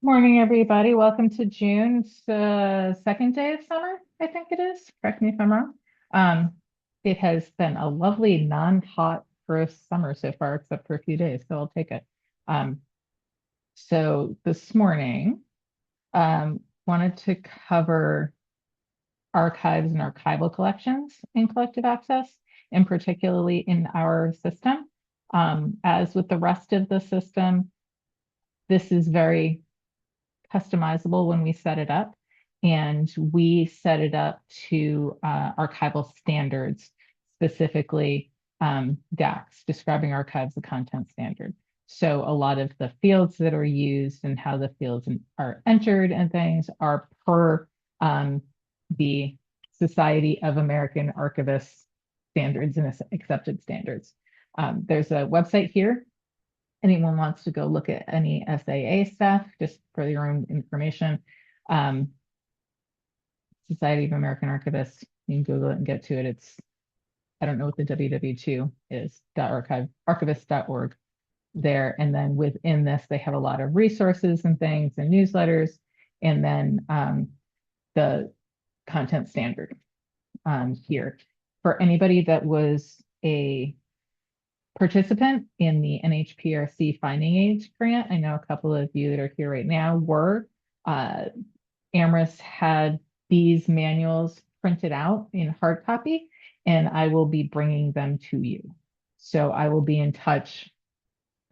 Morning, everybody. Welcome to June. It's the second day of summer, I think it is. Correct me if I'm wrong. Um, it has been a lovely, non-hot, gross summer so far, except for a few days, so I'll take it. Um, so this morning, wanted to cover archives and archival collections in collective access, and particularly in our system. As with the rest of the system, this is very customizable when we set it up. And we set it up to archival standards, specifically DACS, Describing Archives of Content Standard. So a lot of the fields that are used and how the fields are entered and things are per the Society of American Archivists standards and accepted standards. There's a website here. Anyone wants to go look at any SAA stuff, just for your own information. Society of American Archivists, you can Google it and get to it. I don't know what the www2 is, archivist.org there. And then within this, they have a lot of resources and things and newsletters, and then the content standard here. For anybody that was a participant in the NHPRC Finding Age grant, I know a couple of you that are here right now were. Amherst had these manuals printed out in hard copy, and I will be bringing them to you. So I will be in touch.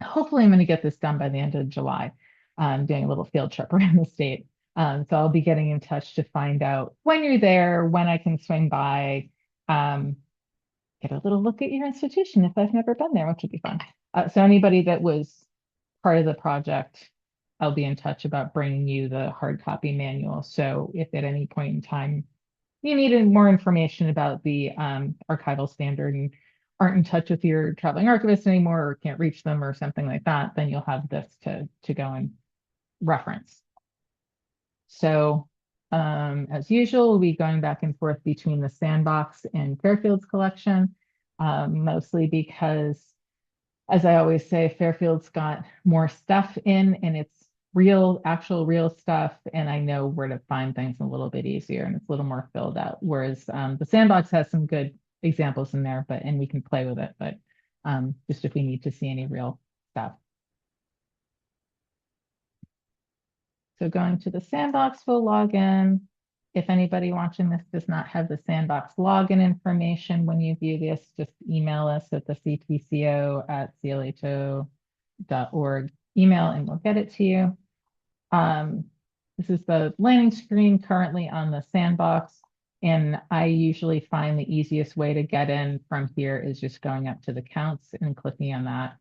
Hopefully, I'm going to get this done by the end of July. I'm doing a little field trip around the state. So I'll be getting in touch to find out when you're there, when I can swing by. Get a little look at your institution if I've never been there, which would be fun. So anybody that was part of the project, I'll be in touch about bringing you the hard copy manual. So if at any point in time you needed more information about the archival standard and aren't in touch with your traveling archivist anymore or can't reach them or something like that, then you'll have this to go and reference. So as usual, we'll be going back and forth between the Sandbox and Fairfield's collection, mostly because, as I always say, Fairfield's got more stuff in, and it's actual real stuff, and I know where to find things a little bit easier, and it's a little more filled out. Whereas the Sandbox has some good examples in there, and we can play with it, but just if we need to see any real stuff. So going to the Sandbox, we'll log in. If anybody watching this does not have the Sandbox login information when you view this, just email us at the CTCo@clho.org email and we'll get it to you. This is the landing screen currently on the Sandbox, and I usually find the easiest way to get in from here is just going up to the counts and clicking on that.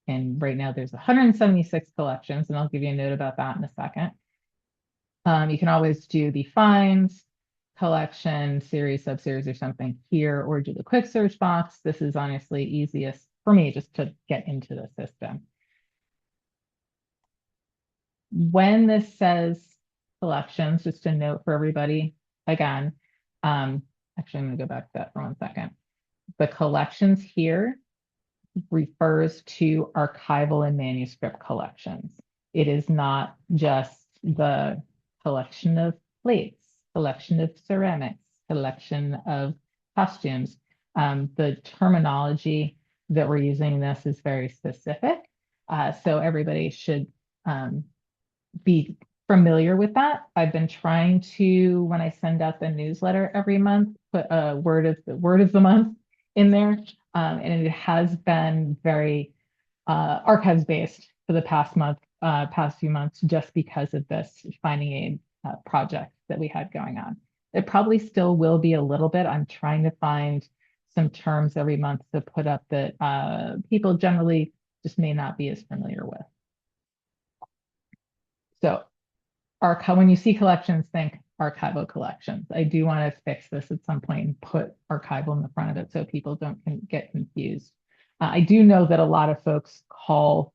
And right now there's 176 collections, and I'll give you a note about that in a second. You can always do the finds, collection, series, subseries, or something here, or do the quick search box. This is honestly easiest for me just to get into the system. When this says collections, just a note for everybody, again, actually, I'm going to go back to that for 1 second. The collections here refers to archival and manuscript collections. It is not just the collection of plates, collection of ceramics, collection of costumes. The terminology that we're using in this is very specific. So everybody should be familiar with that. I've been trying to, when I send out the newsletter every month, put a word of the month in there. And it has been very archives based for the past few months, just because of this finding aid project that we had going on. It probably still will be a little bit. I'm trying to find some terms every month to put up that people generally just may not be as familiar with. So when you see collections, think archival collections. I do want to fix this at some point and put archival in the front of it so people don't get confused. I do know that a lot of folks call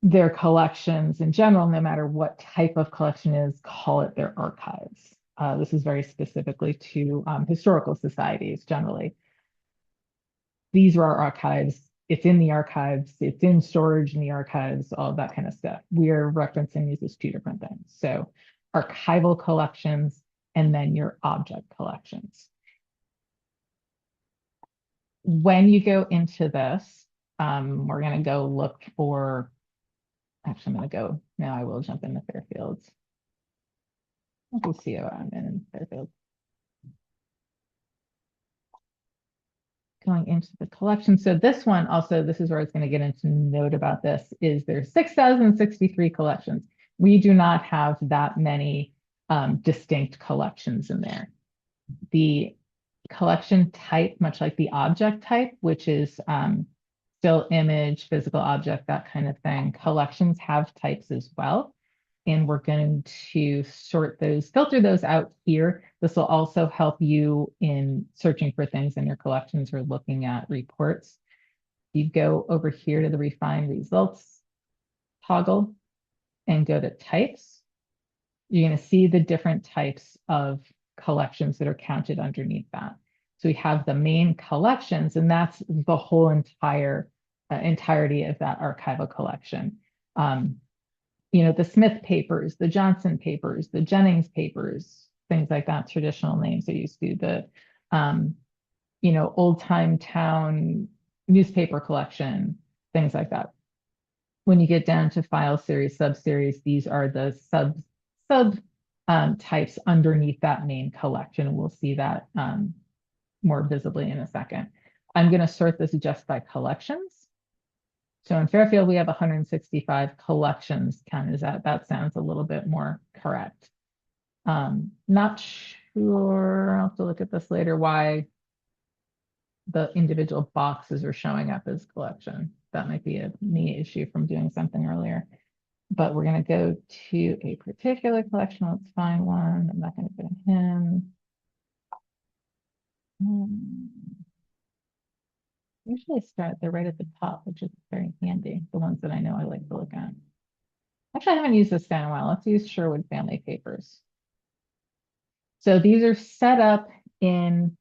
their collections in general, no matter what type of collection is, call it their archives. This is very specifically to historical societies generally. These are our archives. it's in the archives, it's in storage in the archives, all that kind of stuff. We are referencing these as two different things. So archival collections and then your object collections. When you go into this, we're going to go look for, actually, I'm going to go, now I will jump into Fairfields. I'll do CO admin in Fairfield. Going into the collection. So this one also, this is where I was going to get into note about this, is there's 6,063 collections. We do not have that many distinct collections in there. The collection type, much like the object type, which is still image, physical object, that kind of thing. Collections have types as well. And we're going to sort those, filter those out here. This will also help you in searching for things in your collections or looking at reports. You go over here to the refine results toggle and go to types. You're going to see the different types of collections that are counted underneath that. So we have the main collections, and that's the whole entirety of that archival collection. You know, the Smith papers, the Johnson papers, the Jennings papers, things like that, traditional names are used to, the, you know, old time town newspaper collection, things like that. When you get down to file series, sub-series, these are the sub types underneath that main collection. We'll see that more visibly in a second. I'm going to sort this just by collections. So in Fairfield, we have 165 collections counted. That sounds a little bit more correct. Not sure, I'll have to look at this later, why the individual boxes are showing up as collection. That might be a me issue from doing something earlier. But we're going to go to a particular collection. Let's find one. I'm not going to put him. Usually they're right at the top, which is very handy. The ones that I know I like to look at. Actually, I haven't used this guy in a while. Let's use Sherwood Family Papers. So these are set up in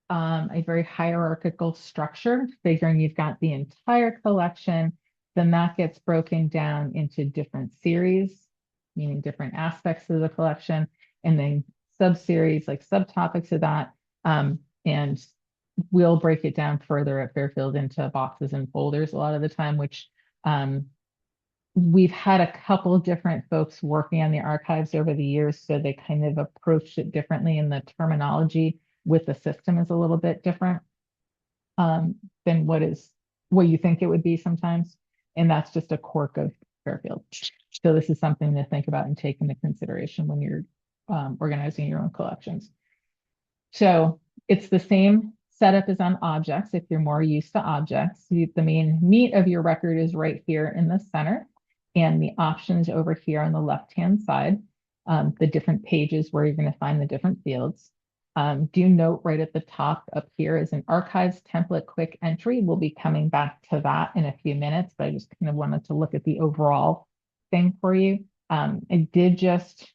a very hierarchical structure, figuring you've got the entire collection, then that gets broken down into different series, meaning different aspects of the collection, and then sub-series, like subtopics of that. And we'll break it down further at Fairfield into boxes and folders a lot of the time, which we've had a couple different folks working on the archives over the years, so they kind of approached it differently, and the terminology with the system is a little bit different than what you think it would be sometimes. And that's just a quirk of Fairfield. So this is something to think about and take into consideration when you're organizing your own collections. So it's the same setup as on objects. If you're more used to objects, the main meat of your record is right here in the center, and the options over here on the left-hand side, the different pages where you're going to find the different fields. Do note right at the top up here is an archives template quick entry. We'll be coming back to that in a few minutes, but I just kind of wanted to look at the overall thing for you. I did just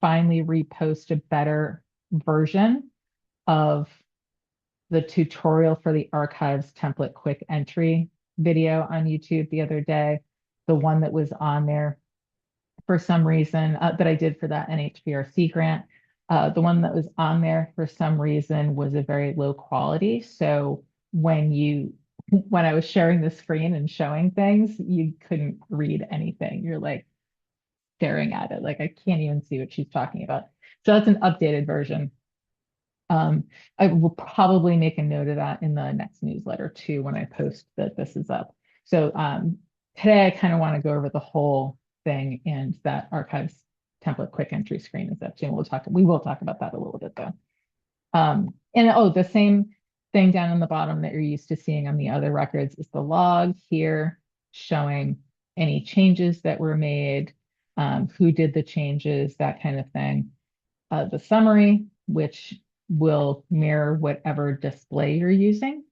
finally repost a better version of the tutorial for the archives template quick entry video on YouTube the other day. The one that was on there for some reason that I did for that NHPRC grant. The one that was on there for some reason was a very low quality. So when I was sharing the screen and showing things, you couldn't read anything. You're like staring at it. Like, I can't even see what she's talking about. So that's an updated version. I will probably make a note of that in the next newsletter too, when I post that this is up. So today I kind of want to go over the whole thing, and that archives template quick entry screen is up too. And we will talk about that a little bit though. The same thing down on the bottom that you're used to seeing on the other records is the log here showing any changes that were made, who did the changes, that kind of thing. The summary, which will mirror whatever display you're using.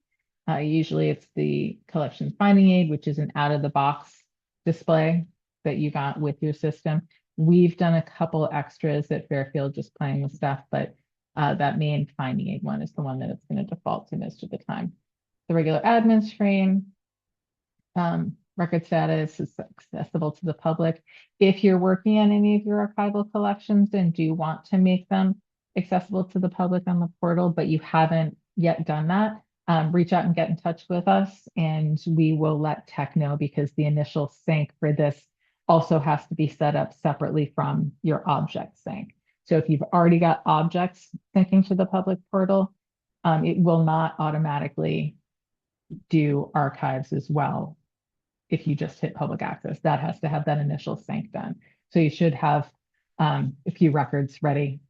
Usually it's the collection finding aid, which is an out-of-the-box display that you got with your system. We've done a couple extras at Fairfield just playing with stuff, but that main finding aid one is the one that it's going to default to most of the time. The regular admin screen, Record status is accessible to the public. If you're working on any of your archival collections and do want to make them accessible to the public on the portal, but you haven't yet done that, reach out and get in touch with us, and we will let tech know, because the initial sync for this also has to be set up separately from your object sync. So if you've already got objects syncing to the public portal, it will not automatically do archives as well if you just hit public access. That has to have that initial sync done. So you should have a few records ready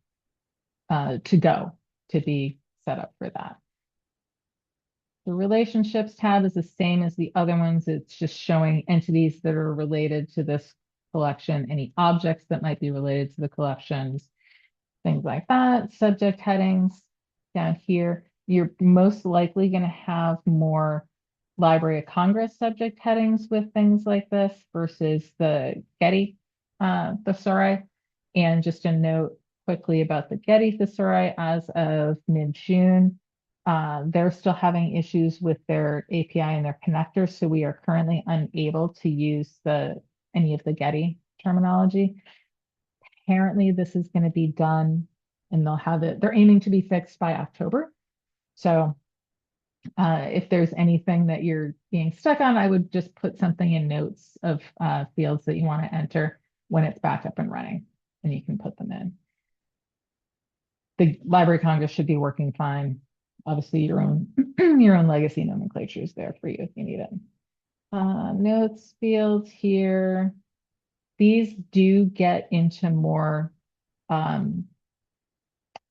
to go to be set up for that. The relationships tab is the same as the other ones. It's just showing entities that are related to this collection, any objects that might be related to the collections, things like that. Subject headings down here. You're most likely going to have more Library of Congress subject headings with things like this versus the Getty thesauri. And just a note quickly about the Getty thesauri, as of mid-June, they're still having issues with their API and their connector, so we are currently unable to use any of the Getty terminology. Apparently, this is going to be done, and they're aiming to be fixed by October. So if there's anything that you're being stuck on, I would just put something in notes of fields that you want to enter when it's back up and running, and you can put them in. The Library of Congress should be working fine. Obviously, your own legacy nomenclature is there for you if you need it. Notes fields here. These do get into more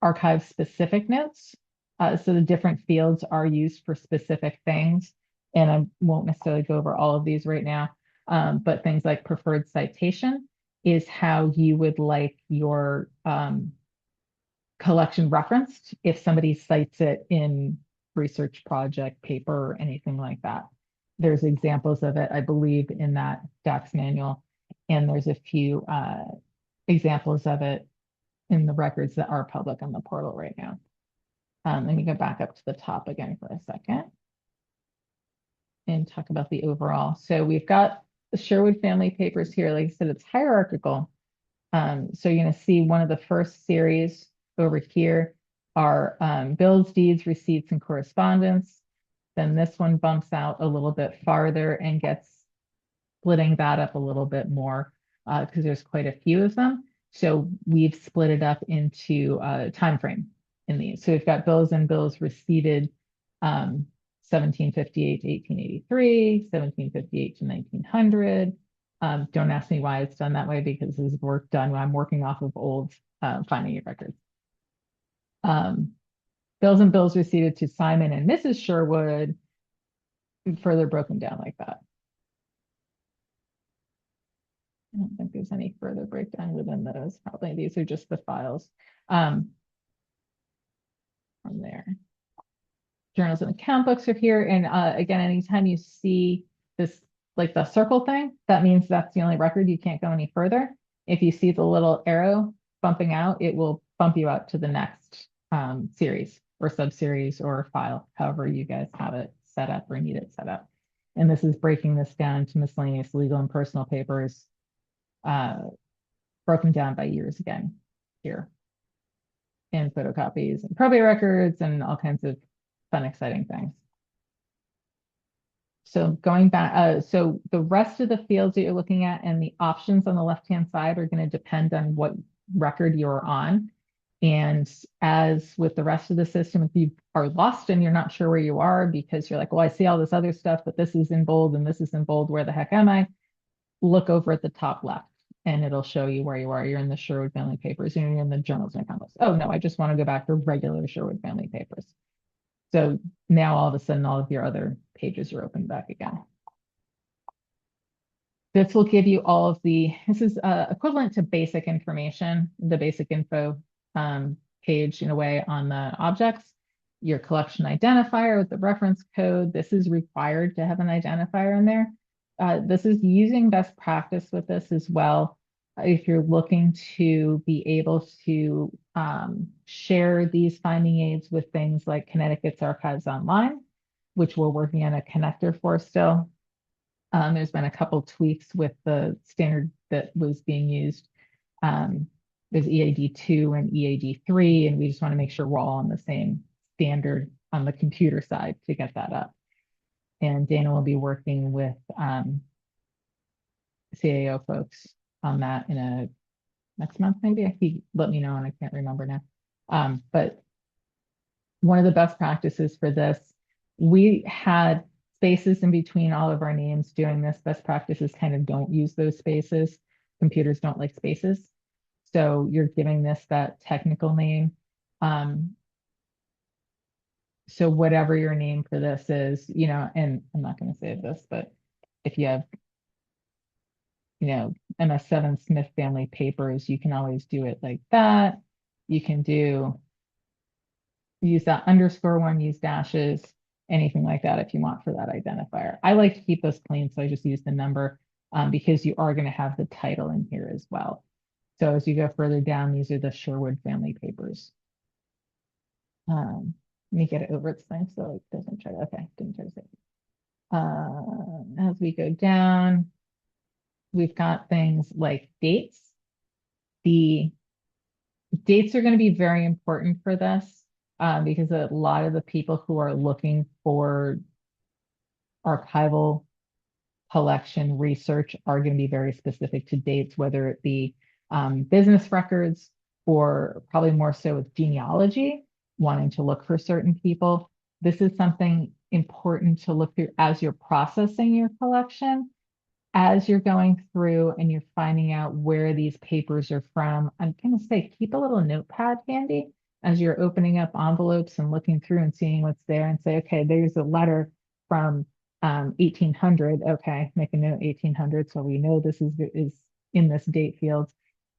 archive specific notes. So the different fields are used for specific things. And I won't necessarily go over all of these right now, but things like preferred citation is how you would like your collection referenced if somebody cites it in research project, paper, or anything like that. There's examples of it, I believe, in that DAX manual, and there's a few examples of it in the records that are public on the portal right now. Let me go back up to the top again for a second and talk about the overall. So we've got the Sherwood family papers here. Like I said, it's hierarchical. So you're going to see one of the first series over here are bills, deeds, receipts, and correspondence. Then this one bumps out a little bit farther and gets splitting that up a little bit more because there's quite a few of them. So we've split it up into time frame in these. So we've got bills and bills receipted 1758 to 1883, 1758 to 1900. Don't ask me why it's done that way, because this is work done when I'm working off of old finding records. Bills and bills receipted to Simon and Mrs. Sherwood, further broken down like that. I don't think there's any further breakdown within those. Probably these are just the files from there. Journals and account books are here. And again, anytime you see this, like the circle thing, that means that's the only record. You can't go any further. If you see the little arrow bumping out, it will bump you out to the next series or subseries or file, however you guys have it set up or need it set up. And this is breaking this down to miscellaneous legal and personal papers, broken down by years again here, and photocopies and probate records and all kinds of fun, exciting things. So going back, so the rest of the fields that you're looking at and the options on the left-hand side are going to depend on what record you're on. And as with the rest of the system, if you are lost and you're not sure where you are because you're like, well, I see all this other stuff, but this is in bold and this is in bold, where the heck am I? Look over at the top left and it'll show you where you are. You're in the Sherwood family papers, and you're in the journals and account books. Oh no, I just want to go back to regular Sherwood family papers. So now all of a sudden, all of your other pages are open back again. This will give you all of this is equivalent to basic information, the basic info page in a way on the objects. Your collection identifier with the reference code. This is required to have an identifier in there. This is using best practice with this as well. If you're looking to be able to share these finding aids with things like Connecticut's Archives Online, which we're working on a connector for still. There's been a couple tweaks with the standard that was being used. There's EAD2 and EAD3, and we just want to make sure we're all on the same standard on the computer side to get that up. And Dana will be working with CAO folks on that in a next month, maybe. He let me know, and I can't remember now. But one of the best practices for this, we had spaces in between all of our names doing this. Best practices kind of don't use those spaces. Computers don't like spaces. So you're giving this that technical name. So whatever your name for this is, you know, and I'm not going to save this, but if you have, you know, MS7 Smith family papers, you can always do it like that. You can use that underscore one, use dashes, anything like that if you want for that identifier. I like to keep this clean, so I just use the number because you are going to have the title in here as well. So as you go further down, these are the Sherwood family papers. Let me get it over its thing so it doesn't try to, okay, didn't try to say it. As we go down, we've got things like dates. The dates are going to be very important for this because a lot of the people who are looking for archival collection research are going to be very specific to dates, whether it be business records or probably more so with genealogy, wanting to look for certain people. This is something important to look through as you're processing your collection. As you're going through and you're finding out where these papers are from, I'm going to say keep a little notepad handy as you're opening up envelopes and looking through and seeing what's there and say, okay, there's a letter from 1800. Okay, make a note 1800 so we know this is in this date field.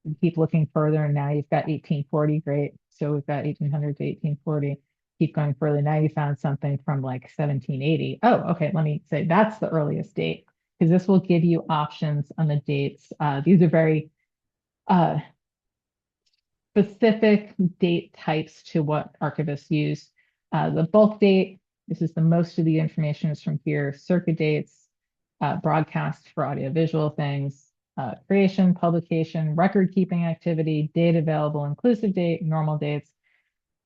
You keep looking further and now you've got 1840. Great. So we've got 1800 to 1840. Keep going further. Now you found something from like 1780. Oh, okay. Let me say that's the earliest date, because this will give you options on the dates. These are very specific date types to what archivists use. The bulk date, this is the most of the information is from here. Circuit dates, broadcast for audiovisual things, creation, publication, record keeping activity, date available, inclusive date, normal dates.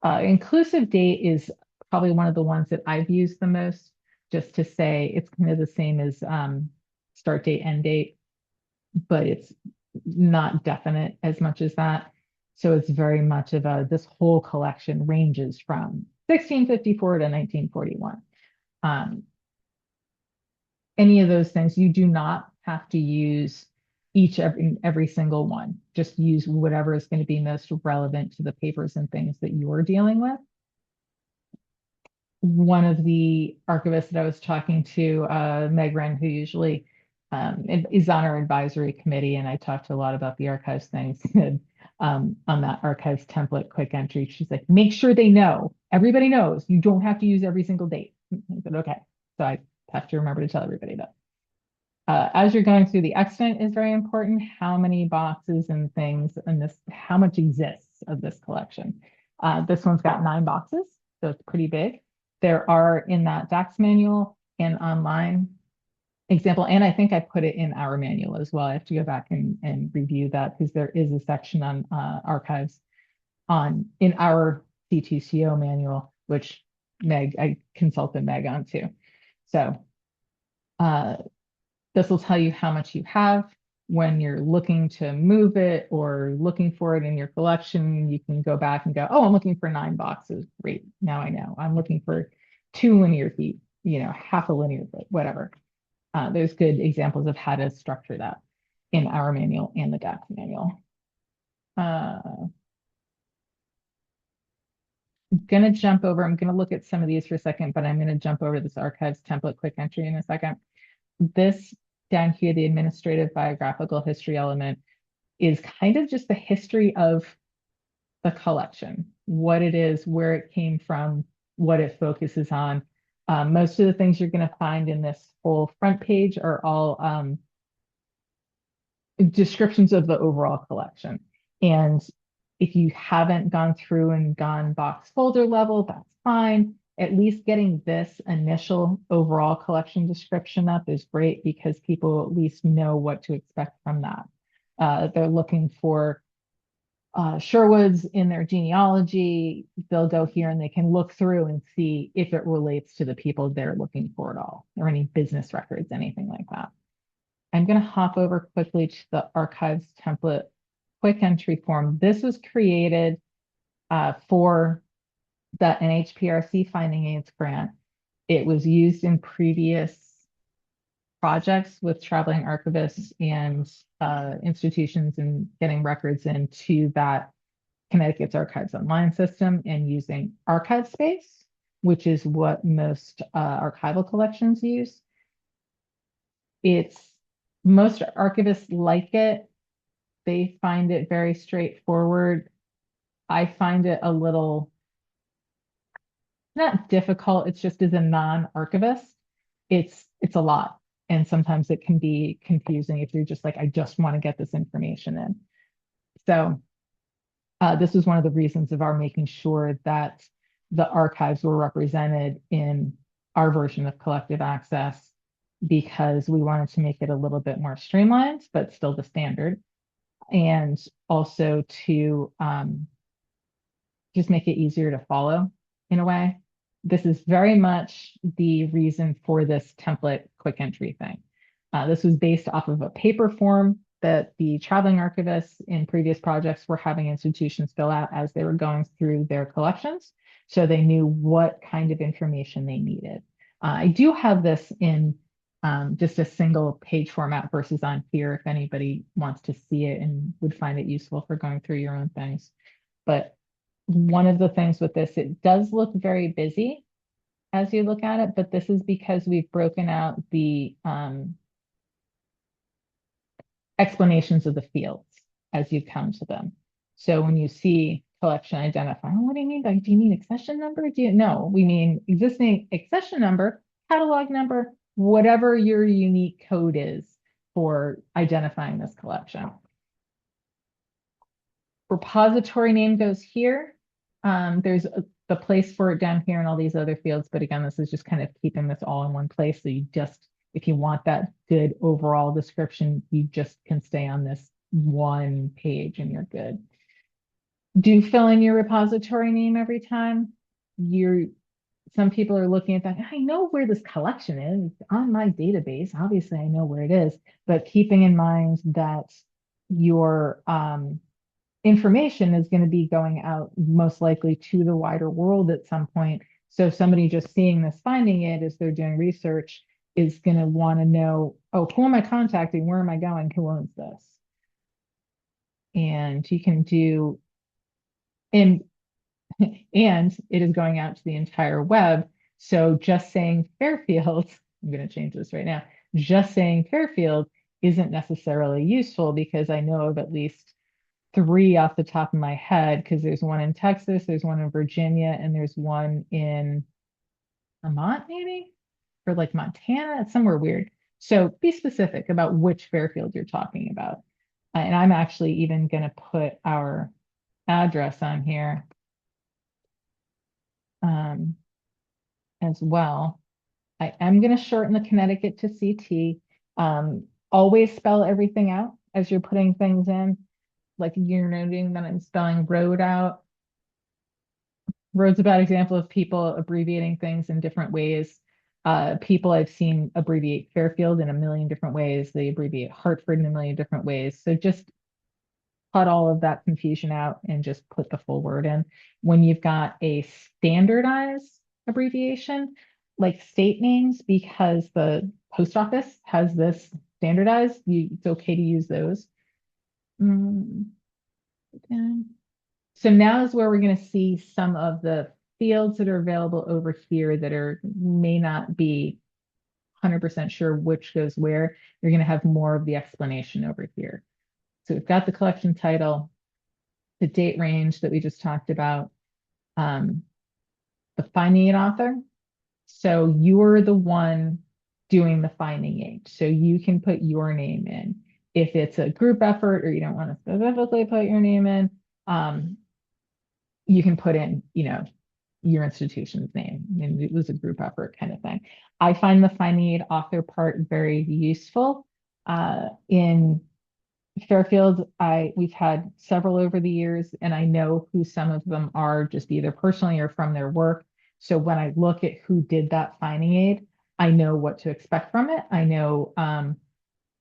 Inclusive date is probably one of the ones that I've used the most, just to say it's kind of the same as start date, end date, but it's not definite as much as that. So it's very much of this whole collection ranges from 1654 to 1941. Any of those things, you do not have to use every single one. Just use whatever is going to be most relevant to the papers and things that you're dealing with. One of the archivists that I was talking to, Meg Wren, who usually is on our advisory committee, and I talked to a lot about the archives things. On that archives template quick entry, she's like, make sure they know, everybody knows, you don't have to use every single date. I said, okay. So I have to remember to tell everybody that. As you're going through, the extent is very important. How many boxes and things, and this, how much exists of this collection. This one's got 9 boxes, so it's pretty big. There are in that DAX manual and online example, and I think I put it in our manual as well. I have to go back and review that because there is a section on archives in our CTCo manual, which I consulted Meg on too. So this will tell you how much you have. When you're looking to move it or looking for it in your collection, you can go back and go, oh, I'm looking for 9 boxes. Great, now I know. I'm looking for 2 linear feet, you know, half a linear foot, whatever. There's good examples of how to structure that in our manual and the DAX manual. I'm gonna jump over, I'm gonna look at some of these for a second, but I'm gonna jump over this archives template quick entry in a second. This down here, the administrative biographical history element, is kind of just the history of the collection, what it is, where it came from, what it focuses on. Most of the things you're going to find in this whole front page are all descriptions of the overall collection. And if you haven't gone through and gone box folder level, that's fine. at least getting this initial overall collection description up is great because people at least know what to expect from that. They're looking for Sherwoods in their genealogy. They'll go here and they can look through and see if it relates to the people they're looking for at all, or any business records, anything like that. I'm going to hop over quickly to the archives template quick entry form. This was created for the NHPRC Finding Aids grant. It was used in previous projects with traveling archivists and institutions and getting records into that Connecticut's Archives Online system and using archive space, which is what most archival collections use. Most archivists like it. They find it very straightforward. I find it a little, not difficult, it's just as a non-archivist, it's a lot. And sometimes it can be confusing if you're just like, I just want to get this information in. So this was one of the reasons of our making sure that the archives were represented in our version of collective access, because we wanted to make it a little bit more streamlined, but still the standard. And also to just make it easier to follow in a way. This is very much the reason for this template quick entry thing. This was based off of a paper form that the traveling archivists in previous projects were having institutions fill out as they were going through their collections, so they knew what kind of information they needed. I do have this in just a single page format versus on here if anybody wants to see it and would find it useful for going through your own things. But one of the things with this, it does look very busy as you look at it, but this is because we've broken out the explanations of the fields as you come to them. So when you see collection identifier, what do you mean? Like, do you mean accession number? No, we mean existing accession number, catalog number, whatever your unique code is for identifying this collection. Repository name goes here. There's the place for it down here and all these other fields. But again, this is just kind of keeping this all in one place. So you just, if you want that good overall description, you just can stay on this one page and you're good. Do fill in your repository name every time. Some people are looking at that. I know where this collection is. It's on my database. Obviously, I know where it is, but keeping in mind that your information is going to be going out most likely to the wider world at some point. So somebody just seeing this, finding it as they're doing research, is going to want to know, oh, who am I contacting? Where am I going? Who owns this? And you can do, and it is going out to the entire web. So just saying Fairfield, I'm going to change this right now, just saying Fairfield isn't necessarily useful, because I know of at least 3 off the top of my head, because there's one in Texas, there's one in Virginia, and there's one in Vermont, maybe, or like Montana. It's somewhere weird. So be specific about which Fairfield you're talking about. And I'm actually even going to put our address on here as well. I am going to shorten the Connecticut to CT. Always spell everything out as you're putting things in. Like you're noting that I'm spelling road out. Road's a bad example of people abbreviating things in different ways. People I've seen abbreviate Fairfield in a million different ways. They abbreviate Hartford in a million different ways. So just cut all of that confusion out and just put the full word in. When you've got a standardized abbreviation, like state names, because the post office has this standardized, it's okay to use those. So now is where we're going to see some of the fields that are available over here that may not be 100% sure which goes where. You're going to have more of the explanation over here. So we've got the collection title, the date range that we just talked about, the finding it author. So you're the one doing the finding aid. So you can put your name in. If it's a group effort or you don't want to specifically put your name in, you can put in, your institution's name. And it was a group effort kind of thing. I find the finding aid author part very useful. In Fairfield, we've had several over the years, and I know who some of them are just either personally or from their work. So when I look at who did that finding aid, I know what to expect from it. I know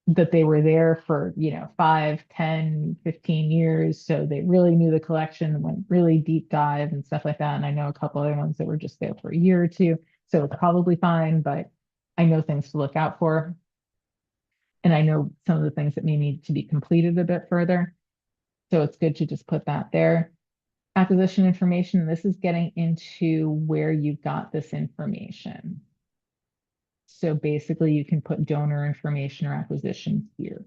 that they were there for, 5, 10, 15 years. So they really knew the collection, went really deep dive and stuff like that. And I know a couple other ones that were just there for a year or two. So it's probably fine, but I know things to look out for. And I know some of the things that may need to be completed a bit further. So it's good to just put that there. Acquisition information, this is getting into where you got this information. So basically you can put donor information or acquisition here.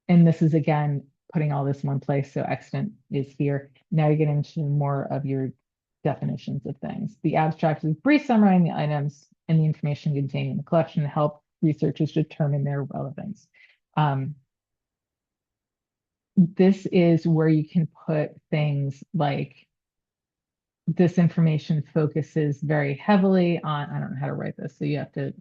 And this is, again, putting all this in one place. So extant is here. Now you get into more of your definitions of things. The abstract is brief summarizing the items and the information contained in the collection to help researchers determine their relevance. This is where you can put things like this information focuses very heavily on, I don't know how to write this, so you have to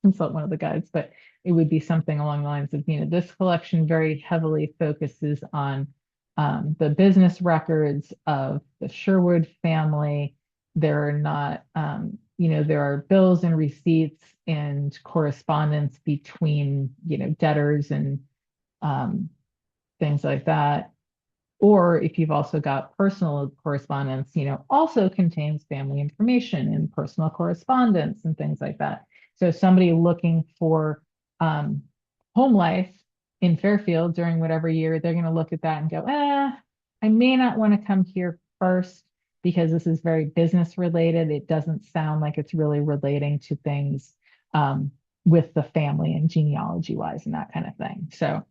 consult one of the guides, but it would be something along the lines of, this collection very heavily focuses on the business records of the Sherwood family. There are not, there are bills and receipts and correspondence between, debtors and things like that. Or if you've also got personal correspondence, also contains family information and personal correspondence and things like that. So somebody looking for home life in Fairfield during whatever year, they're going to look at that and go, I may not want to come here first because this is very business related. It doesn't sound like it's really relating to things with the family and genealogy wise and that kind of thing. So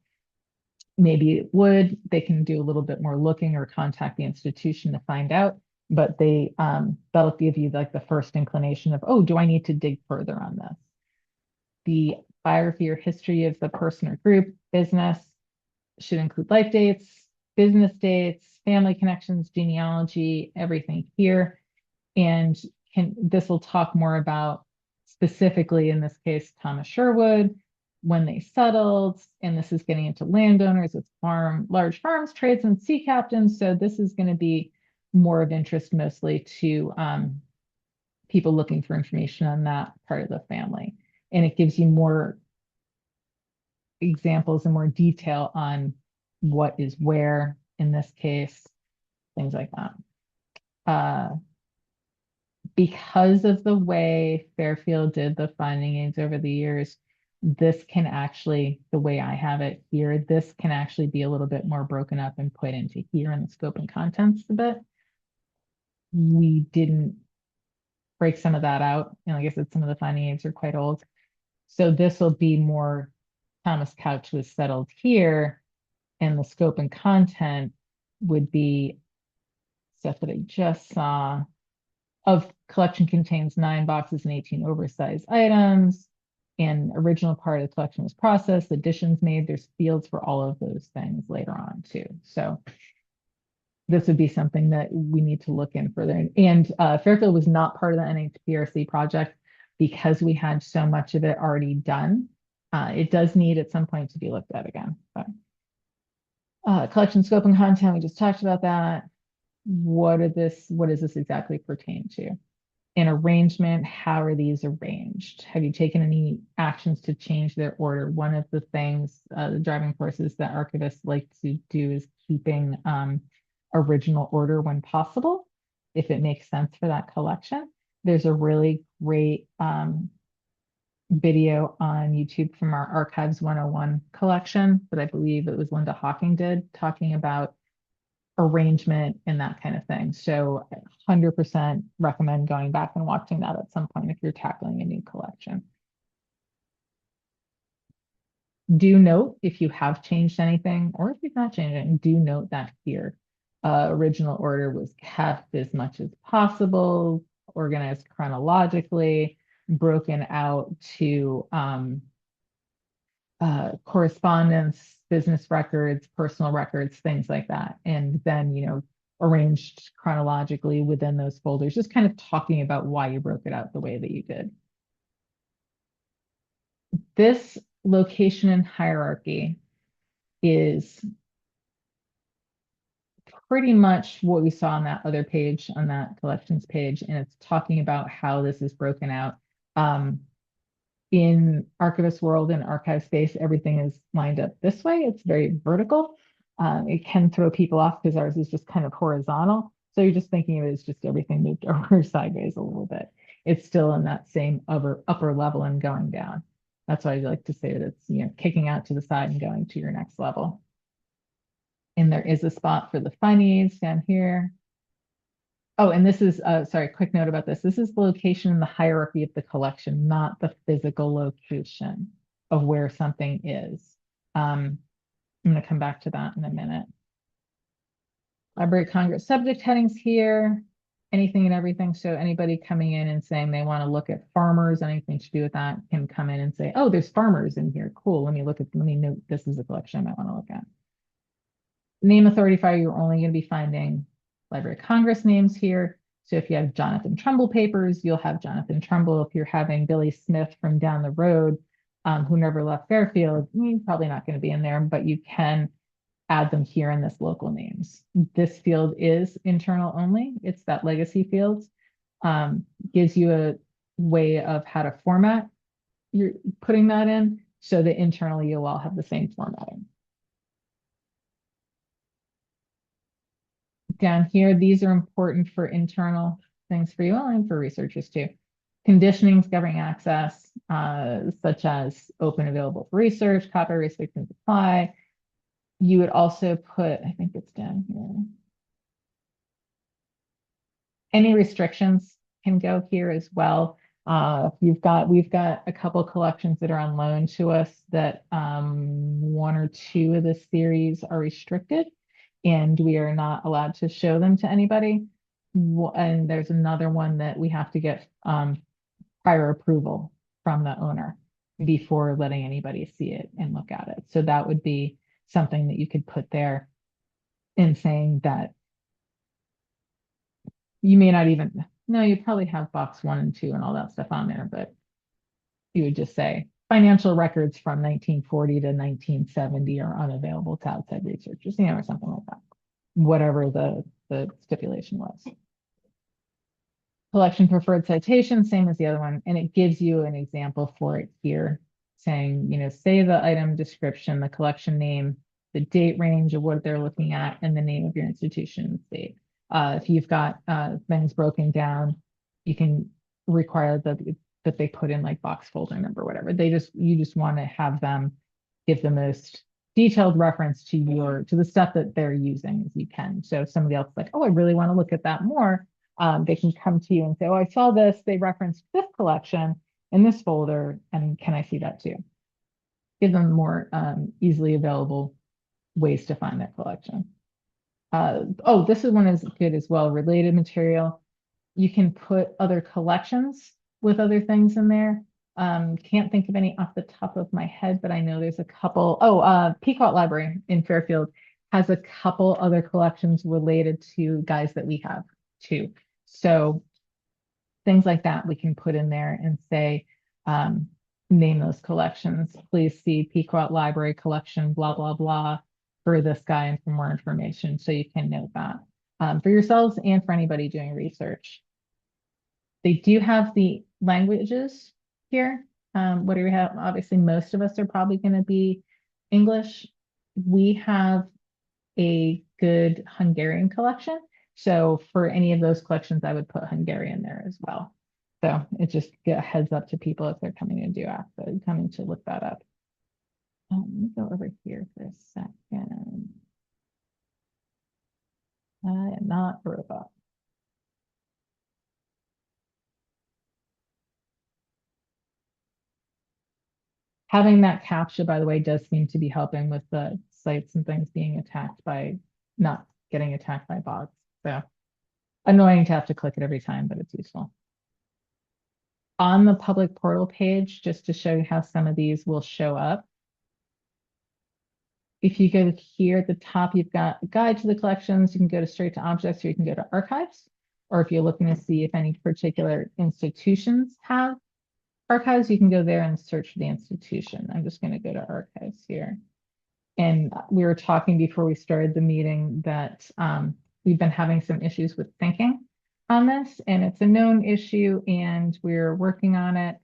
maybe it would, they can do a little bit more looking or contact the institution to find out, but that'll give you like the first inclination of, oh, do I need to dig further on this? The biography or history of the person or group, business, should include life dates, business dates, family connections, genealogy, everything here. And this will talk more about specifically, in this case, Thomas Sherwood, when they settled, and this is getting into landowners, it's large farms, tradesmen, sea captains. So this is going to be more of interest mostly to people looking for information on that part of the family. And it gives you more examples and more detail on what is where in this case, things like that. Because of the way Fairfield did the finding aids over the years, this can actually, the way I have it here, this can actually be a little bit more broken up and put into here in the scope and contents a bit. We didn't break some of that out. And like I said, some of the finding aids are quite old. So this will be more Thomas Couch was settled here, and the scope and content would be stuff that I just saw. Of collection contains 9 boxes and 18 oversized items. And original part of the collection was processed, additions made. There's fields for all of those things later on too. So this would be something that we need to look in further. And Fairfield was not part of the NHPRC project because we had so much of it already done. It does need at some point to be looked at again. But collection scope and content, we just talked about that. What does this exactly pertain to? An arrangement, how are these arranged? Have you taken any actions to change their order? One of the things, the driving forces that archivists like to do is keeping original order when possible, if it makes sense for that collection. There's a really great video on YouTube from our Archives 101 collection that I believe it was Linda Hawking did, talking about arrangement and that kind of thing. So 100% recommend going back and watching that at some point if you're tackling a new collection. Do note if you have changed anything or if you've not changed anything, do note that here original order was kept as much as possible, organized chronologically, broken out to correspondence, business records, personal records, things like that. And then, arranged chronologically within those folders, just kind of talking about why you broke it out the way that you did. This location and hierarchy is pretty much what we saw on that other page, on that collections page, and it's talking about how this is broken out. In archivist world and archive space, everything is lined up this way. It's very vertical. It can throw people off because ours is just kind of horizontal. So you're just thinking of it as just everything moved over sideways a little bit. It's still in that same upper level and going down. That's why I like to say that it's, you know, kicking out to the side and going to your next level. And there is a spot for the finding aids down here. Oh, and this is, sorry, quick note about this. This is the location in the hierarchy of the collection, not the physical location of where something is. I'm going to come back to that in a minute. Library of Congress subject headings here, anything and everything. So anybody coming in and saying they want to look at farmers, anything to do with that, can come in and say, oh, there's farmers in here. Cool. Let me note this is a collection I might want to look at. Name authority file, you're only going to be finding Library of Congress names here. So if you have Jonathan Trumbull papers, you'll have Jonathan Trumbull. If you're having Billy Smith from down the road, who never left Fairfield, you're probably not going to be in there, but you can add them here in this local names. This field is internal only. It's that legacy field. Gives you a way of how to format you're putting that in so that internally you'll all have the same formatting. Down here, these are important for internal things for you and for researchers too. Conditionings governing access, such as open, available for research, copy, restrict, and supply. You would also put, I think it's down here. Any restrictions can go here as well. We've got a couple collections that are on loan to us that one or two of the series are restricted, and we are not allowed to show them to anybody. And there's another one that we have to get prior approval from the owner before letting anybody see it and look at it. So that would be something that you could put there in saying that you may not even, no, you probably have box 1 and 2 and all that stuff on there, but you would just say financial records from 1940 to 1970 are unavailable to outside researchers, you know, or something like that, whatever the stipulation was. Collection preferred citation, same as the other one, and it gives you an example for it here, saying, you know, say the item description, the collection name, the date range of what they're looking at, and the name of your institution and state. If you've got things broken down, you can require that they put in like box folder number, whatever. You just want to have them give the most detailed reference to the stuff that they're using as you can. So if somebody else is like, oh, I really want to look at that more, they can come to you and say, oh, I saw this, they referenced this collection in this folder, and can I see that too? Give them more easily available ways to find that collection. Oh, this one is good as well. Related material. You can put other collections with other things in there. Can't think of any off the top of my head, but I know there's a couple. Oh, Pequot Library in Fairfield has a couple other collections related to guys that we have too. So things like that we can put in there and say, name those collections. Please see Pequot Library collection, blah, blah, blah, for this guy and for more information. So you can note that for yourselves and for anybody doing research. They do have the languages here. What do we have? Obviously, most of us are probably going to be English. We have a good Hungarian collection. So for any of those collections, I would put Hungarian there as well. So it just get a heads up to people if they're coming to look that up. Let me go over here for a second. I am not a robot. Having that CAPTCHA, by the way, does seem to be helping with the sites and things being attacked by not getting attacked by bots. So annoying to have to click it every time, but it's useful. On the public portal page, just to show you how some of these will show up. if you go here at the top, you've got a guide to the collections. You can go to straight to objects, or you can go to archives. Or if you're looking to see if any particular institutions have archives, you can go there and search for the institution. I'm just going to go to archives here. And we were talking before we started the meeting that we've been having some issues with thinking on this, and it's a known issue, and we're working on it.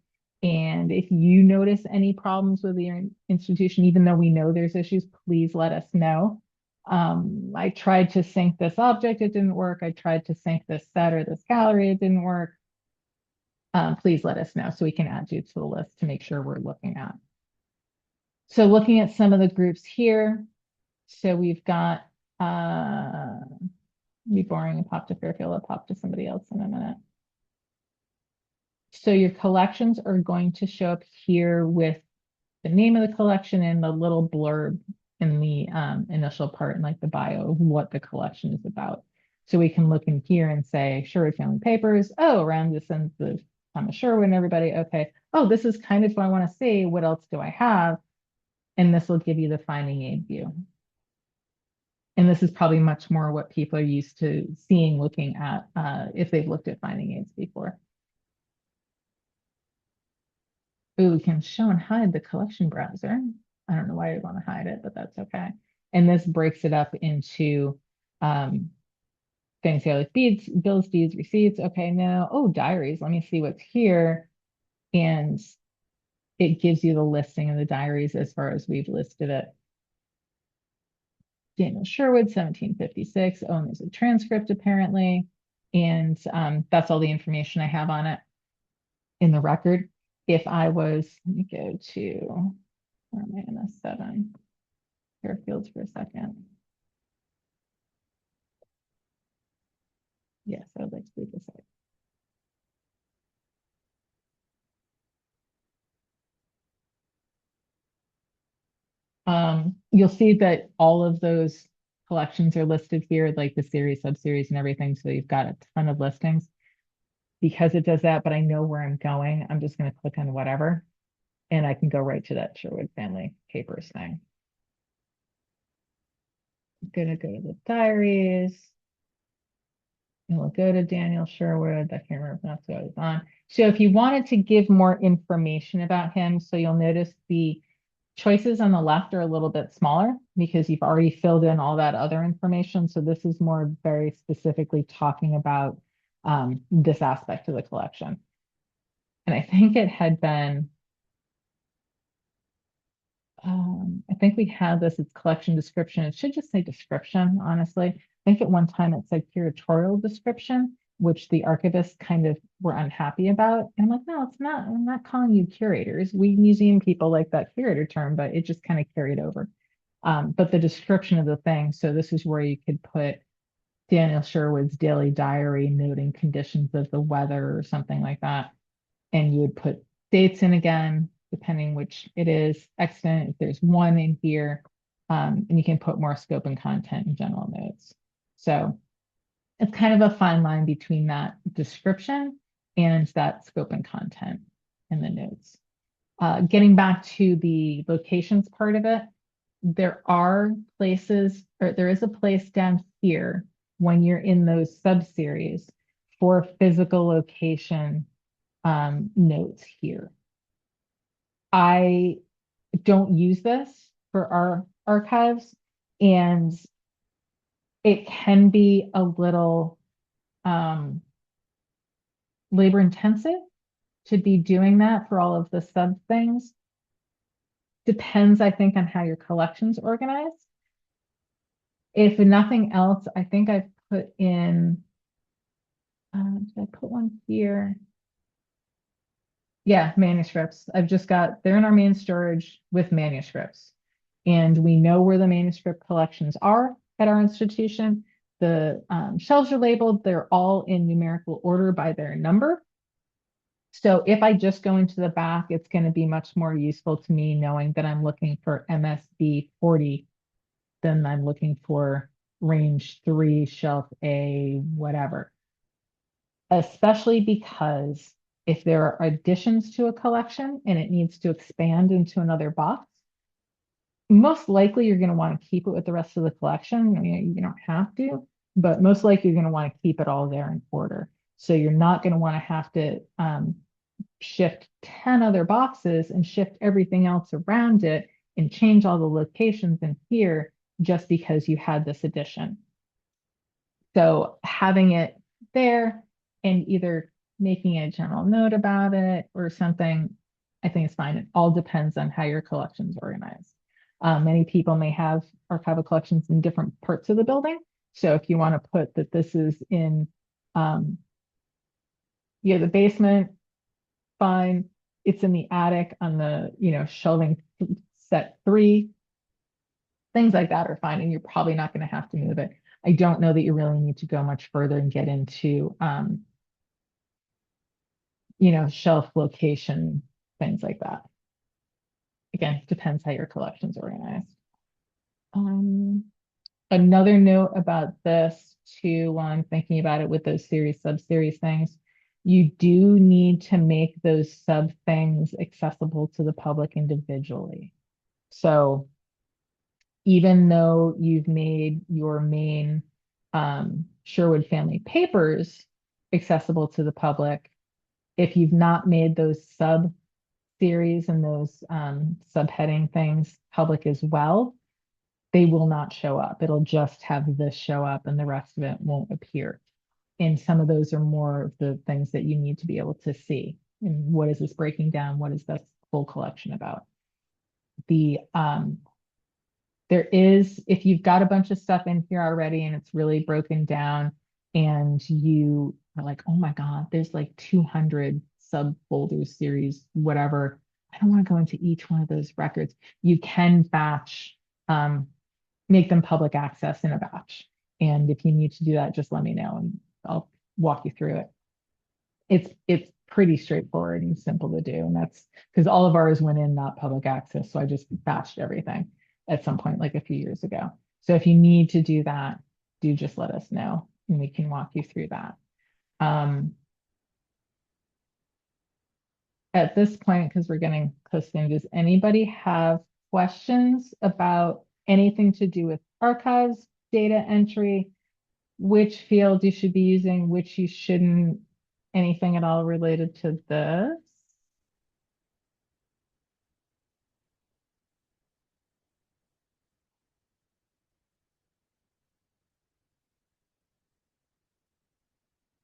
And if you notice any problems with your institution, even though we know there's issues, please let us know. I tried to sync this object, it didn't work. I tried to sync this set or this gallery, it didn't work. Please let us know so we can add you to the list to make sure we're looking at. So looking at some of the groups here, so we've got, be boring and pop to Fairfield, I'll pop to somebody else in a minute. So your collections are going to show up here with the name of the collection and the little blurb in the initial part, and like the bio of what the collection is about. So we can look in here and say Sherwood Family Papers. Oh, around this ends the Thomas Sherwood and everybody. Okay. Oh, this is kind of what I want to see. What else do I have? And this will give you the finding aid view. And this is probably much more what people are used to seeing, looking at if they've looked at finding aids before. Ooh, we can show and hide the collection browser. I don't know why you'd want to hide it, but that's okay. And this breaks it up into things here like beads, bills, deeds, receipts. Okay, now, oh, diaries. Let me see what's here. And it gives you the listing of the diaries as far as we've listed it. Daniel Sherwood, 1756. Oh, and there's a transcript apparently. And that's all the information I have on it in the record. If I was, let me go to, where am I in this 7? Fairfields for a second. Yes, I would like to leave this out. You'll see that all of those collections are listed here, like the series, subseries, and everything. So you've got a ton of listings. Because it does that, but I know where I'm going, I'm just going to click on whatever, and I can go right to that Sherwood Family Papers thing. I'm going to go to the diaries. And we'll go to Daniel Sherwood. I can't remember if that's what I was on. So if you wanted to give more information about him, so you'll notice the choices on the left are a little bit smaller because you've already filled in all that other information. So this is more very specifically talking about this aspect of the collection. And I think it had been, I think we had this, it's collection description. It should just say description, honestly. I think at one time it said curatorial description, which the archivists kind of were unhappy about. And I'm like, no, it's not. I'm not calling you curators. We museum people like that curator term, but it just kind of carried over. But the description of the thing, so this is where you could put Daniel Sherwood's daily diary noting conditions of the weather or something like that. And you would put dates in again, depending which it is, extant, if there's one in here, and you can put more scope and content in general notes. So it's kind of a fine line between that description and that scope and content in the notes. Getting back to the locations part of it, there are places, or there is a place down here when you're in those sub-series for physical location notes here. I don't use this for our archives, and it can be a little labor intensive to be doing that for all of the sub things. Depends, I think, on how your collection's organized. If nothing else, I think I've put in, did I put one here? Yeah, manuscripts. I've just got, they're in our main storage with manuscripts. And we know where the manuscript collections are at our institution. The shelves are labeled, they're all in numerical order by their number. So if I just go into the back, it's going to be much more useful to me knowing that I'm looking for MSB 40 than I'm looking for range 3, shelf A, whatever. Especially because if there are additions to a collection and it needs to expand into another box, most likely you're going to want to keep it with the rest of the collection. I mean, you don't have to, but most likely you're going to want to keep it all there in order. So you're not going to want to have to shift 10 other boxes and shift everything else around it and change all the locations in here just because you had this addition. So having it there and either making a general note about it or something, I think is fine. It all depends on how your collection's organized. Many people may have archival collections in different parts of the building. So if you want to put that this is in the basement, fine. It's in the attic on the, shelving set 3. Things like that are fine, and you're probably not going to have to move it. I don't know that you really need to go much further and get into, shelf location, things like that. Again, depends how your collection's organized. Another note about this too, while I'm thinking about it with those series, sub-series things, you do need to make those sub things accessible to the public individually. So even though you've made your main Sherwood Family Papers accessible to the public, if you've not made those sub series and those subheading things public as well, they will not show up. It'll just have this show up and the rest of it won't appear. And some of those are more of the things that you need to be able to see. And what is this breaking down? What is this full collection about? There is, if you've got a bunch of stuff in here already and it's really broken down and you are like, oh my God, there's like 200 subfolders, series, whatever. I don't want to go into each one of those records. You can batch, make them public access in a batch. And if you need to do that, just let me know and I'll walk you through it. It's pretty straightforward and simple to do. And that's because all of ours went in not public access. So I just batched everything at some point, like a few years ago. So if you need to do that, do just let us know and we can walk you through that. At this point, because we're getting close to, does anybody have questions about anything to do with archives, data entry, which field you should be using, which you shouldn't, anything at all related to this?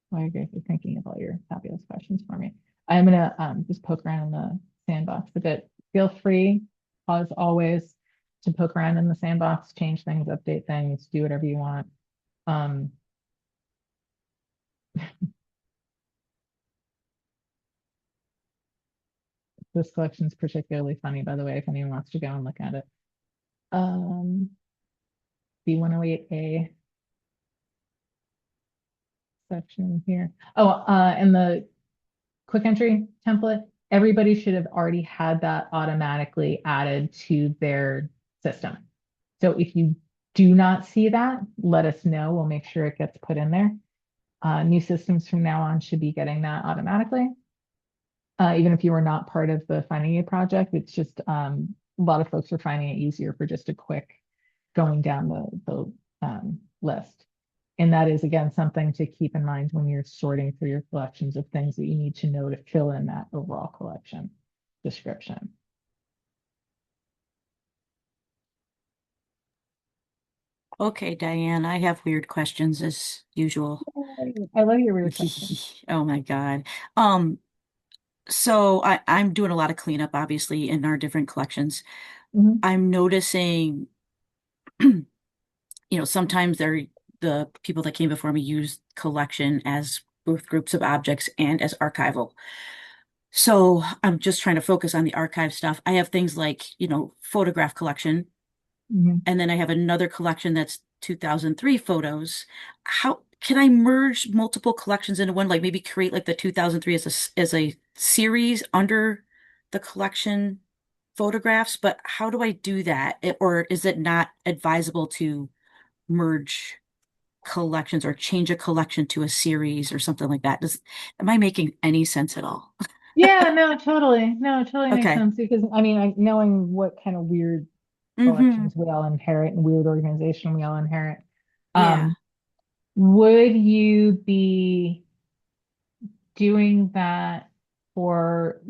Well, I agree for thinking of all your fabulous questions for me. I'm gonna just poke around in the sandbox a bit. Feel free, as always, to poke around in the sandbox, change things, update things, do whatever you want. This collection is particularly funny, by the way, if anyone wants to go and look at it. B108A section here. Oh, and the quick entry template, everybody should have already had that automatically added to their system. So if you do not see that, let us know. We'll make sure it gets put in there. New systems from now on should be getting that automatically. Even if you were not part of the Finding A project, it's just a lot of folks are finding it easier for just a quick going down the list. And that is, again, something to keep in mind when you're sorting through your collections of things that you need to know to fill in that overall collection description. Okay, Diane, I have weird questions as usual. I love your weird questions. Oh my God. So I'm doing a lot of cleanup, obviously, in our different collections. Mhm. I'm noticing, sometimes the people that came before me use collection as both groups of objects and as archival. So I'm just trying to focus on the archive stuff. I have things like, photograph collection, Mhm. and then I have another collection that's 2003 photos. How can I merge multiple collections into one? Like maybe create like the 2003 as a series under the collection photographs, but how do I do that? Or is it not advisable to merge collections or change a collection to a series or something like that? Am I making any sense at all? Yeah, no, totally. No, it totally makes Okay. sense because I mean, knowing what kind of weird Mm-hmm. collections we all inherit and weird organization we all inherit. Yeah. Um, would you be doing that for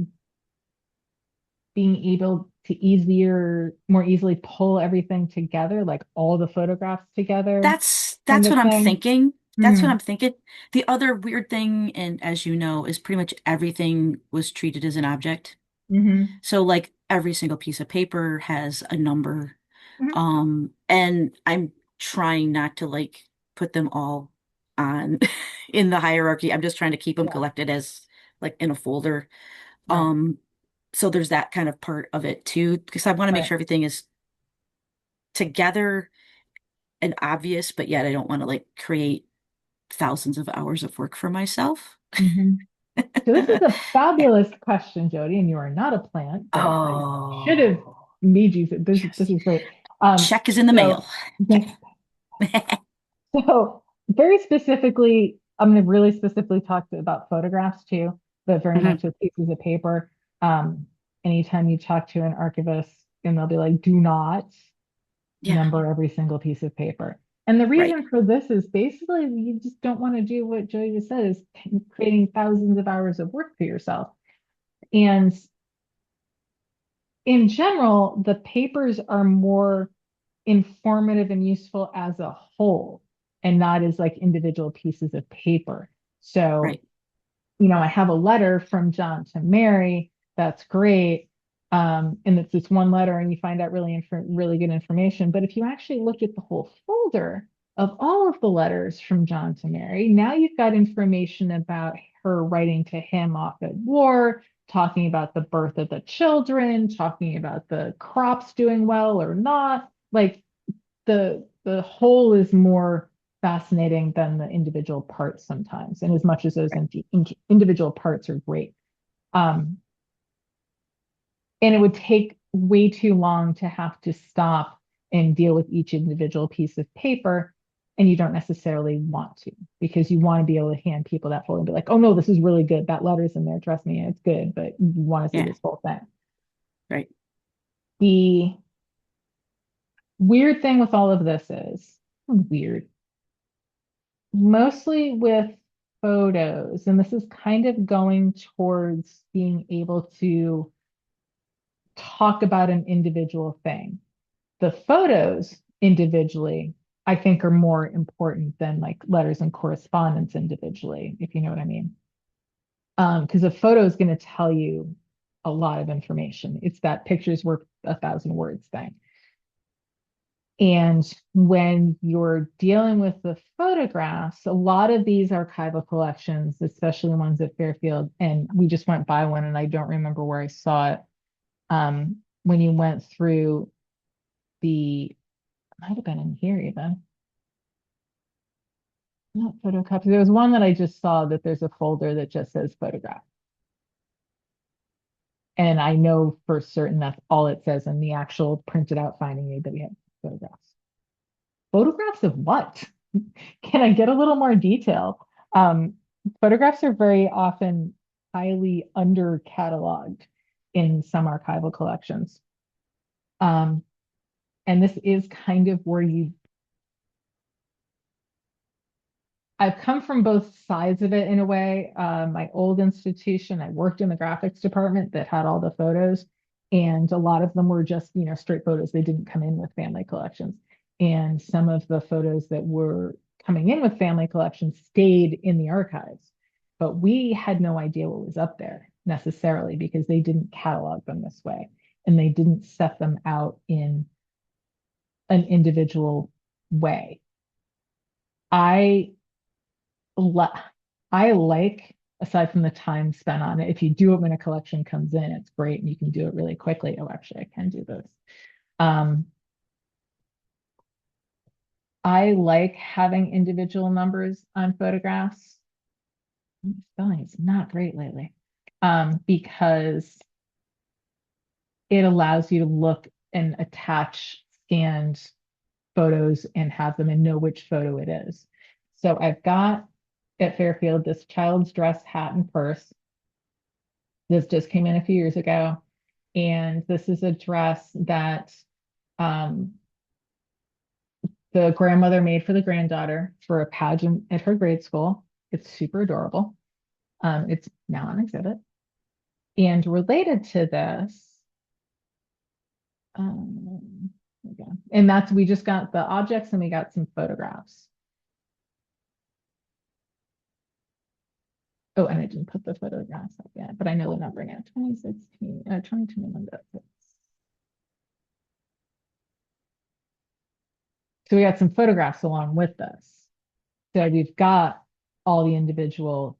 being able to more easily pull everything together, like all the photographs together kind That's of what I'm thing? thinking. That's what Hmm. I'm thinking. The other weird thing, and as you know, is pretty much everything was treated as an object. Hmm. So like every single piece of paper has a number. Hmm. And I'm trying not to like put them all on in the hierarchy. I'm just trying to keep them Yeah, collected as like in a folder. right, Um, so there's that kind of part of it too, because I want to make right. sure everything is together and obvious, but yet I don't want to like create thousands of hours of work for myself. Hmm. So this is a fabulous question, Jody, and you are not a plant, but I should have Oh, made you. This yes. is great. Um, Check is in the mail. so Okay. so very specifically, I'm going to really specifically talk about photographs too, but very Mhm. much with pieces of paper. Um, anytime you talk to an archivist, and they'll be like, "Do not Yeah, number every single piece of paper." And the right, reason for this is basically you just don't want to do what Jody just said, is creating thousands of hours of work for yourself. And in general, the papers are more informative and useful as a whole and not as like individual pieces of paper. So, right. I have a letter from John to Mary. That's great. And it's this one letter, and you find out really good information. But if you actually look at the whole folder of all of the letters from John to Mary, now you've got information about her writing to him off at war, talking about the birth of the children, talking about the crops doing well or not. Like the whole is more fascinating than the individual parts sometimes. And as much as those individual parts are great, um, and it would take way too long to have to stop and deal with each individual piece of paper. And you don't necessarily want to, because you want to be able to hand people that folder and be like, "Oh no, this is really good. That letter's in there. Trust me, it's good." But you want to see Yeah, this whole thing. right. The weird thing with all of this is weird, mostly with photos, and this is kind of going towards being able to talk about an individual thing. The photos individually, I think, are more important than like letters and correspondence individually, if you know what I mean. Because a photo is going to tell you a lot of information. It's that picture's worth a thousand words thing. And when you're dealing with the photographs, a lot of these archival collections, especially the ones at Fairfield, and we just went by one and I don't remember where I saw it. When you went through the, might have been in here even, not photocopies. There was one that I just saw that there's a folder that just says photograph. And I know for certain that's all it says in the actual printed out finding aid that we have photographs. Photographs of what? Can I get a little more detail? Um, Photographs are very often highly under cataloged in some archival collections. Um, and this is kind of where I've come from both sides of it in a way. My old institution, I worked in the graphics department that had all the photos, and a lot of them were just, straight photos. They didn't come in with family collections. And some of the photos that were coming in with family collections stayed in the archives. But we had no idea what was up there necessarily because they didn't catalog them this way and they didn't set them out in an individual way. I li- I like, aside from the time spent on it, if you do it when a collection comes in, it's great and you can do it really quickly. Oh, actually, I can do this. Um, I like having individual numbers on photographs. Spelling is not great lately. Because it allows you to look and attach scanned photos and have them and know which photo it is. So I've got at Fairfield this child's dress, hat, and purse. This just came in a few years ago. And this is a dress that The grandmother made for the granddaughter for a pageant at her grade school. It's super adorable. It's now on exhibit. And related to this, and that's, we just got the objects and we got some photographs. Oh, and I didn't put the photographs up yet, but I know the number now, 2016, 2021. So we got some photographs along with this. So we've got all the individual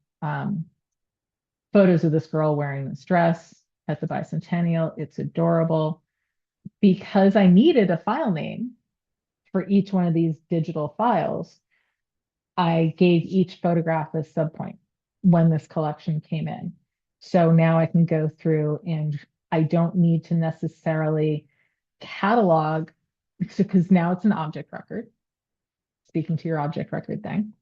photos of this girl wearing this dress at the bicentennial. It's adorable. Because I needed a file name for each one of these digital files, I gave each photograph a subpoint when this collection came in. So now I can go through and I don't need to necessarily catalog, because now it's an object record. Speaking to your object record thing,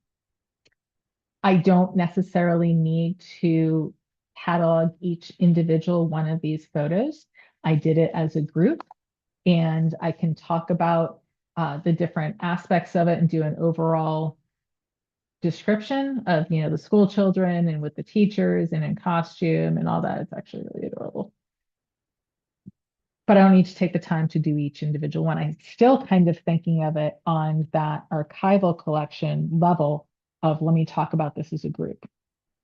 I don't necessarily need to catalog each individual one of these photos. I did it as a group, and I can talk about the different aspects of it and do an overall description of, the school children and with the teachers and in costume and all that. It's actually really adorable. But I don't need to take the time to do each individual one. I'm still kind of thinking of it on that archival collection level of, let me talk about this as a group.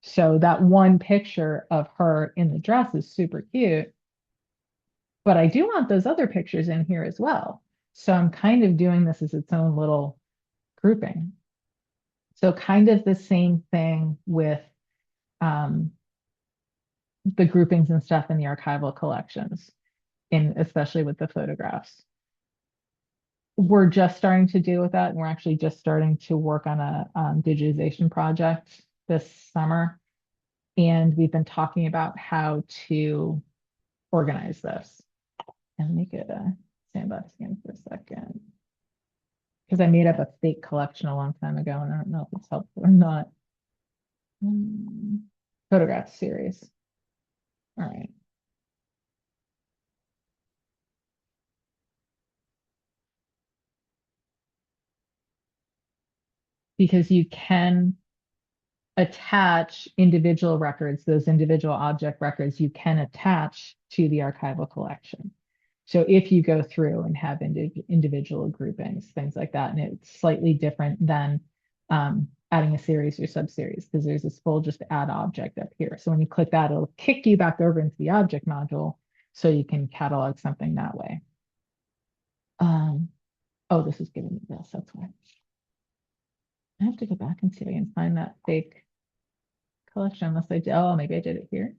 So that one picture of her in the dress is super cute, but I do want those other pictures in here as well. So I'm kind of doing this as its own little grouping. So kind of the same thing with the groupings and stuff in the archival collections, especially with the photographs. We're just starting to deal with that, and we're actually just starting to work on a digitization project this summer. And we've been talking about how to organize this. And make it a sandbox again for a second, because I made up a fake collection a long time ago, and I don't know if it's helpful or not. Photograph series. All right. Because you can attach individual records, those individual object records you can attach to the archival collection. So if you go through and have individual groupings, things like that, and it's slightly different than adding a series or sub-series, because there's this full just add object up here. So when you click that, it'll kick you back over into the object module so you can catalog something that way. Oh, this is giving me this, that's why. I have to go back and see if I can find that fake collection, unless I did. Oh, maybe I did it here.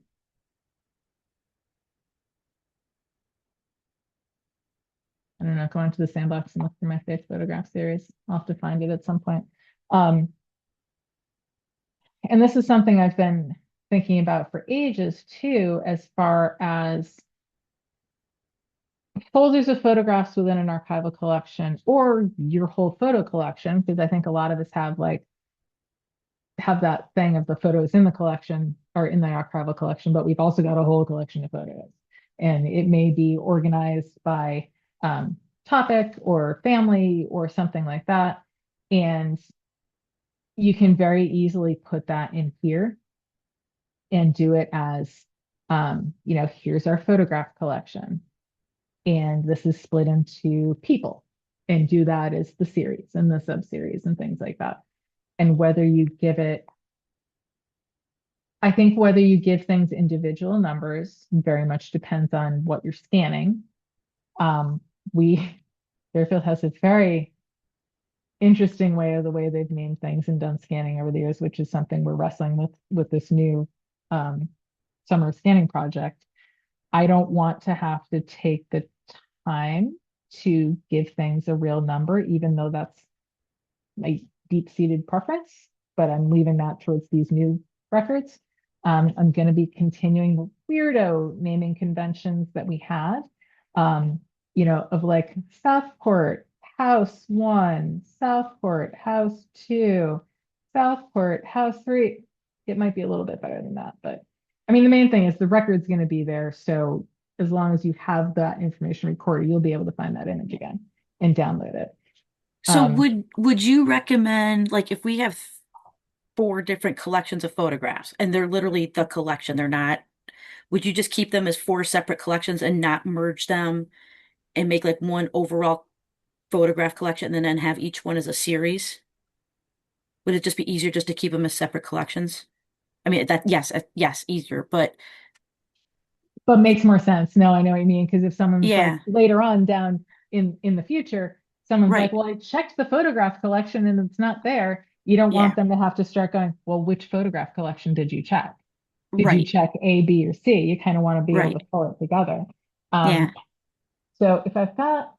I don't know, go into the sandbox and look for my fake photograph series. I'll have to find it at some point. And this is something I've been thinking about for ages too, as far as folders of photographs within an archival collection or your whole photo collection, because I think a lot of us have that thing of the photos in the collection or in the archival collection, but we've also got a whole collection of photos. And it may be organized by topic or family or something like that. And you can very easily put that in here and do it as, here's our photograph collection. And this is split into people, and do that as the series and the sub-series and things like that. And whether you give it, I think whether you give things individual numbers very much depends on what you're scanning. Fairfield has a very interesting way of the way they've named things and done scanning over the years, which is something we're wrestling with this new summer scanning project. I don't want to have to take the time to give things a real number, even though that's my deep-seated preference, but I'm leaving that towards these new records. I'm going to be continuing the weirdo naming conventions that we had, of like Southport House 1, Southport House 2, Southport House 3. It might be a little bit better than that, but I mean, the main thing is the record's going to be there. So as long as you have that information recorded, you'll be able to find that image again and download it. So would you recommend, like, if we have four different collections of photographs and they're literally the collection, they're not, would you just keep them as four separate collections and not merge them and make like one overall photograph collection and then have each one as a series? Would it just be easier just to keep them as separate collections? I mean, that, yes, yes, easier, but But makes more sense. No, I know what you mean. Because if someone's like yeah, later on down in the future, someone's like, right. well, I checked the photograph collection and it's not there. You don't want Yeah, them to have to start going, well, which photograph collection did you check? Did you right, check A, B, or C? You kind of want to be able to right. pull it together. Yeah. Um, so if I've got,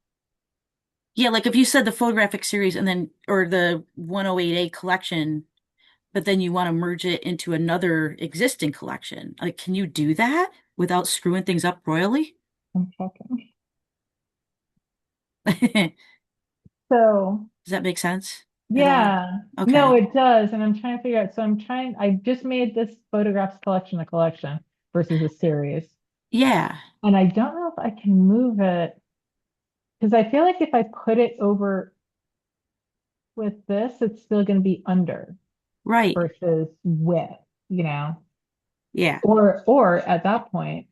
Yeah, like if you said the photographic series and then, or the 108A collection, but then you want to merge it into another existing collection, like, can you do that without screwing things up royally? I'm checking. Does So that make sense at all? yeah, no, Okay. it does. And I'm trying to figure out. So I just made this photographs collection a collection versus a series. Yeah, And I don't know if I can move it because I feel like if I put it over with this, it's still going to be under right. versus with, you know. Yeah. Or at that point,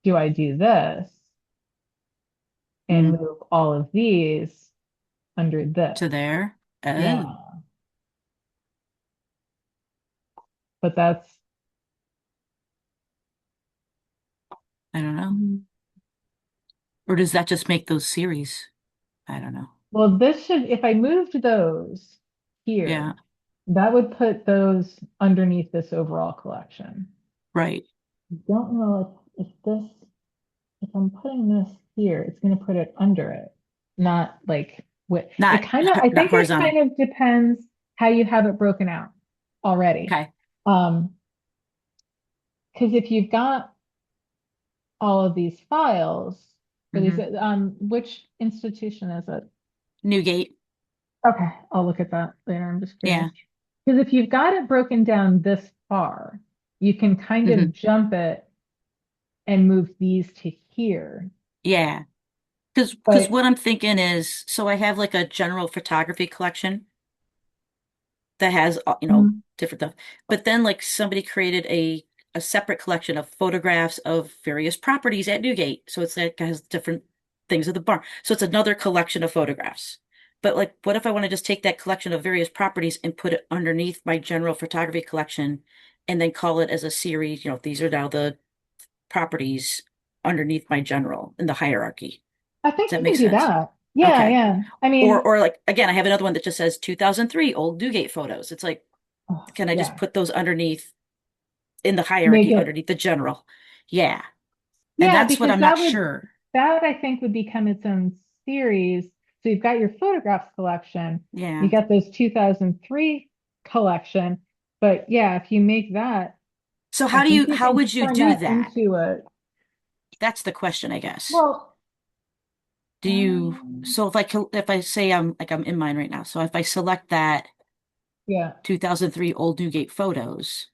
do I do this and Mm. move all of these under this? To there. Yeah. Oh, But that's I don't know. mm, Or does that just make those series? I don't know. well, this should if I moved those Yeah, here, that would put those underneath this overall collection. right. I don't know if I'm putting this here, it's going to put it under it, not like what it Not kind of, I not think it horizontal. kind of depends how you have it broken out already. Okay. Um, because if you've got all of these files for these, Hmm. which institution is it? Newgate. Okay, I'll look at that later. I'm just curious. Yeah. Because if you've got it broken down this far, you can kind Hmm. of jump it and move these to here. Yeah. Because But what I'm thinking is, so I have like a general photography collection that has, mm, different stuff. But then like somebody created a separate collection of photographs of various properties at Newgate. So it's like has different things of the barn. So it's another collection of photographs. But like, what if I want to just take that collection of various properties and put it underneath my general photography collection and then call it as a series, these are now the properties underneath my general in the hierarchy. I Does think that you make can do sense? that. Yeah, Okay. yeah. I Or mean, or like again, I have another one that just says 2003 old Newgate photos. It's like, oh, can I just yeah, put those underneath in the make hierarchy it. underneath the general? Yeah. And Yeah, that's what because I'm not sure. that I think would become its own series. So you've got your photographs collection, you Yeah. got those 2003 collection, but yeah, if you make that, So I think you how can would you turn do that that? into a That's the question, I guess. well, Do you, so if I say I'm in mine right now. So if I select that yeah, 2003 old Newgate photos,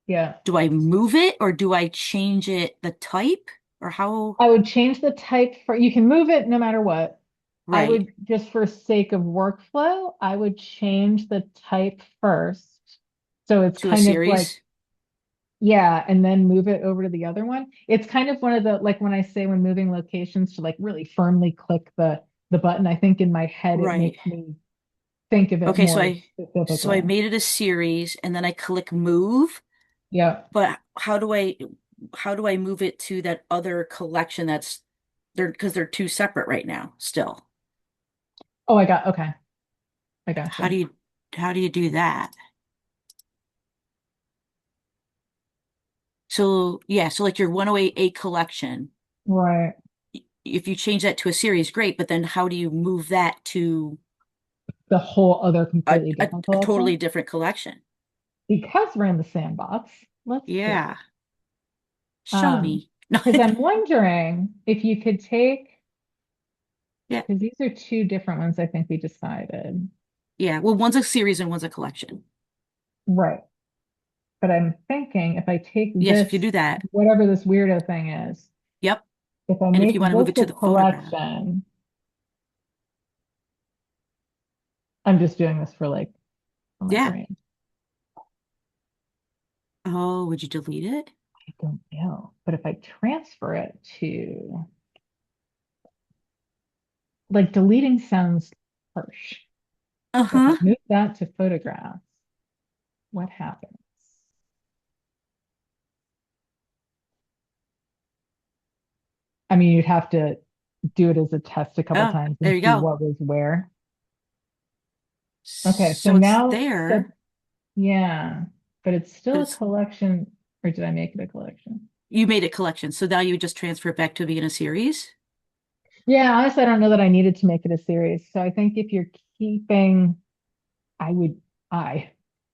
yeah. do I move it or do I change it the type or how? I would change the type for you can move it no matter what. I Right. would just for sake of workflow, I would change the type first. So it's To a kind of like, series? yeah, and then move it over to the other one. It's kind of one of the like when I say when moving locations to like really firmly click the button, I think in my head it Right. makes me think of it Okay, more so I specifically. made it a series and then I click move, Yeah. but how do I move it to that other collection that's they're because they're two separate right now still. Oh, I got okay. I got How you. do you how do you do that? So yeah, so like your 108A collection, Right. if you change that to a series, great, but then how do you move that to The whole other a, completely a, different a totally collection. different collection? Because we're in the sandbox, let's see. Yeah. Show Um, me. No. because I'm wondering if you could take, Yeah. because these are two different ones I think we decided. Yeah. Well, one's a series and one's a collection. Right. But I'm thinking if I take Yes, if you this, do that. whatever this weirdo thing is, Yep. if I And if make you want to move this it a to the photograph. collection, I'm just doing this for like for my Yeah. brain. Oh, would you delete it? I don't know. But if I transfer it to like deleting sounds harsh. So if I Uh-huh. move that to photographs, what happens? I mean, you'd have to do it as a test a couple Oh, times there and you see go. what was where. Okay, so So it's now set, there, yeah, but it's but still a it's collection, or did I make it a collection? you made a collection. So now you would just transfer it back to being a series. Yeah, honestly, I don't know that I needed to make it a series. So I think if you're keeping, I would, I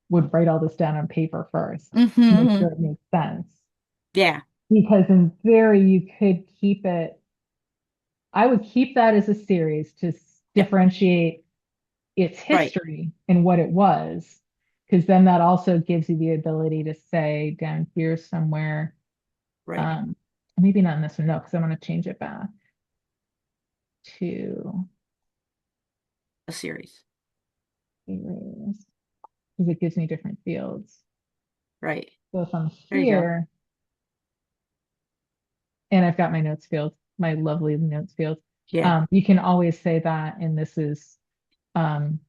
would write all this down on paper first to make Mm-hmm. sure it makes sense. Yeah, Because in theory, you could keep it, I would keep that as a series to yeah, differentiate its right, history and what it was. Because then that also gives you the ability to say down here somewhere, right. um, maybe not in this one, no, because I want to change it back to A series. series because it gives me different fields. Right. So if I'm There you go. here and I've got my notes field, my lovely notes field, Yeah. you can always say that, and this is, um,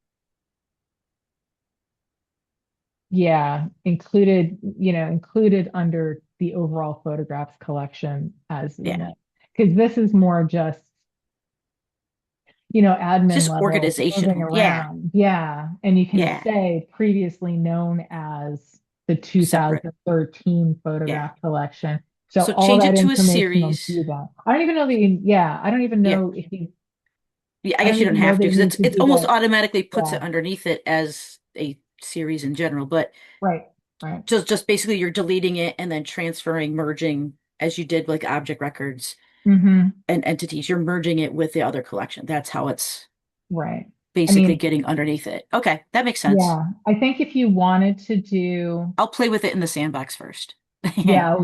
yeah, included, included under the overall photographs collection as Yeah. in it. Because this is more just, admin Just level moving organization. Yeah. around. Yeah. And you can Yeah. say previously known as the Separate. 2013 Yeah. photograph collection. So So all change that it to a information will series. do that. I don't even know that yeah, I don't even Yeah. know if you, Yeah, I I guess don't you don't even know have to that you because need it's to it's do almost that. automatically puts Yeah. it underneath it as a series in general. But Right. Right. just basically you're deleting it and then transferring, merging as you did like object records Hmm. and entities. You're merging it with the other collection. That's how it's Right. I basically mean, getting underneath it. Okay, that makes sense. yeah, I think if you wanted to do, I'll play with it in the sandbox first. yeah,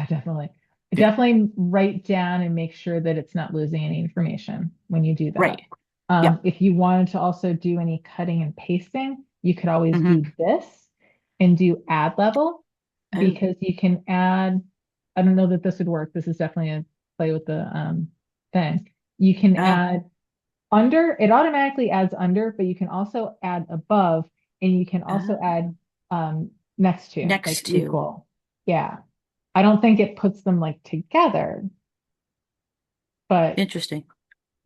definitely. Yeah. Definitely write down and make sure that it's not losing any information when you do that. Right. Yep. If you wanted to also do any cutting and pasting, you could always Hmm. do this and do add level Oh. because you can add, I don't know that this would work. This is definitely a play with the thing. You can Oh. add under, it automatically adds under, but you can also add above and you can also Oh. add next to, like Next to. equal. Yeah. I don't think it puts them like together, but Interesting.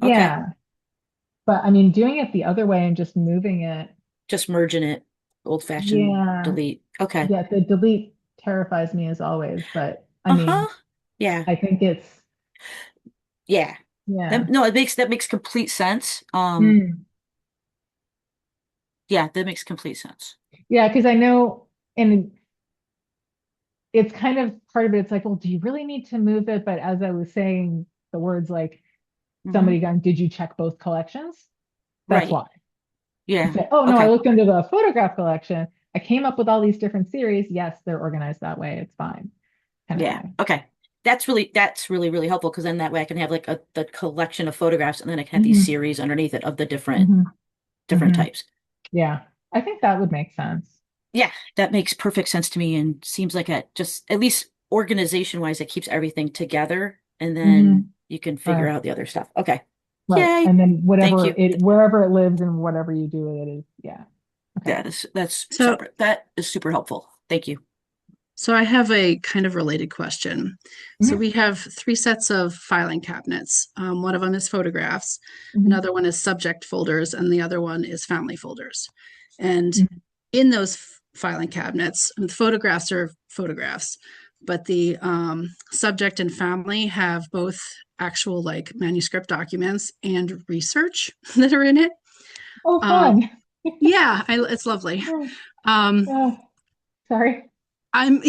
Okay. yeah. But I mean, doing it the other way and just moving it, Just merging it. Old fashioned yeah. delete. Okay. Yeah, the delete terrifies me as always, but I Uh-huh. mean, Yeah. I think it's, Yeah. yeah. No, that makes complete sense. Hmm. Yeah, that makes complete sense. Yeah, because I know, and it's kind of part of it. It's like, well, do you really need to move it? But as I was saying, the words like Hmm. somebody going, did you check both collections? That's Right. why. You Yeah. say, oh no, I Okay. looked into the photograph collection. I came up with all these different series. Yes, they're organized that way. It's fine, kind of Yeah. thing. Okay. That's really, really helpful because then that way I can have like the collection of photographs and then I can have these Hmm. series underneath it of the different Hmm. different Hmm. types. Yeah, I think that would make sense. Yeah, that makes perfect sense to me and seems like it just at least organization wise, it keeps everything together and Hmm. then you can figure Right, out the other stuff. Okay. right. Yay. And then Thank whatever you. it, wherever it lives and whatever you do with it is, yeah. Okay. That's So, separate. That is super helpful. Thank you. so I have a kind of related question. So Hmm. we have three sets of filing cabinets. One of them is photographs, Hmm. another one is subject folders, and the other one is family folders. And Hmm. in those filing cabinets, the photographs are photographs, but the subject and family have both actual like manuscript documents and research that are in it. Oh, Um, fun. yeah, it's lovely. Oh, Um, oh, sorry. I'm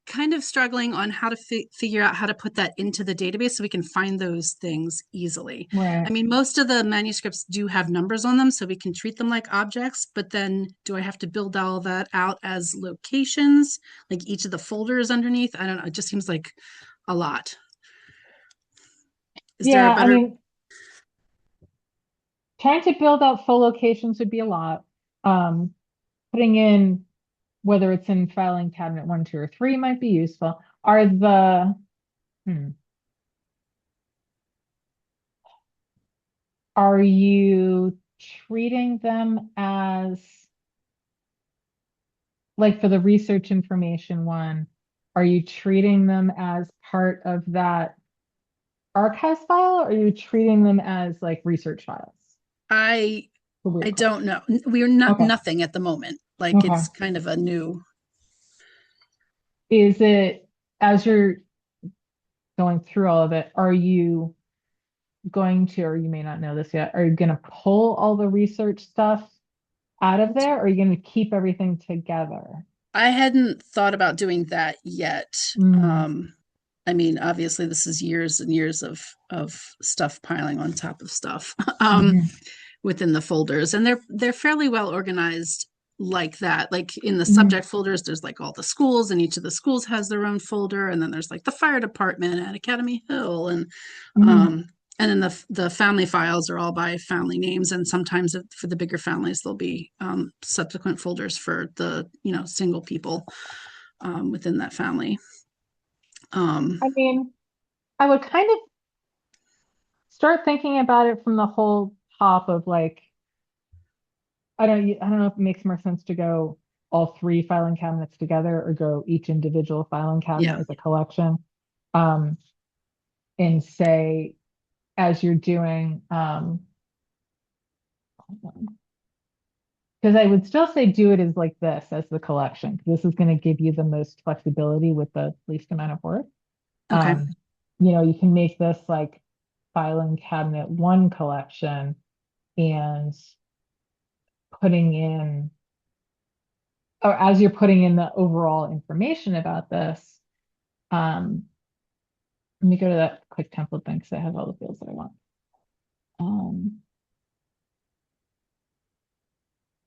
kind of struggling on how to figure out how to put that into the database so we can find those things easily. I Right. mean, most of the manuscripts do have numbers on them, so we can treat them like objects, but then do I have to build all that out as locations, like each of the folders underneath? I don't know. It just seems like a lot. Is there Yeah, a I better? mean, trying to build out full locations would be a lot. Um, Putting in whether it's in filing cabinet 1, 2, or 3 might be useful. Hmm, are you treating them as, like for the research information one, are you treating them as part of that archives file, or are you treating them as like research files? I A I weird don't question. know. We're not Okay. nothing at the moment. Like Okay. it's kind of a new. Is it, as you're going through all of it, are you going to, or you may not know this yet, are you going to pull all the research stuff out of there, or are you going to keep everything together? I hadn't thought about doing that yet. Mm, I mean, obviously, this is years and years of stuff piling on top of stuff mhm, within the folders, and they're fairly well organized like that. Like in the mhm, subject folders, there's like all the schools, and each of the schools has their own folder, and then there's like the fire department at Academy Hill, mhm. um, and then the family files are all by family names, and sometimes for the bigger families, there'll be subsequent folders for the single people within that family. Um, I mean, I would kind of start thinking about it from the whole top of like, I don't know if it makes more sense to go all 3 filing cabinets together or go each individual filing cabinet yeah. as a collection. Um, and say, as you're doing, because I would still say do it as like this as the collection, because this is going to give you the most flexibility with the least amount of work. Okay. Um, you can make this like filing cabinet 1 collection and putting in, or as you're putting in the overall information about this, um, let me go to that quick template thing because I have all the fields that I want. Um,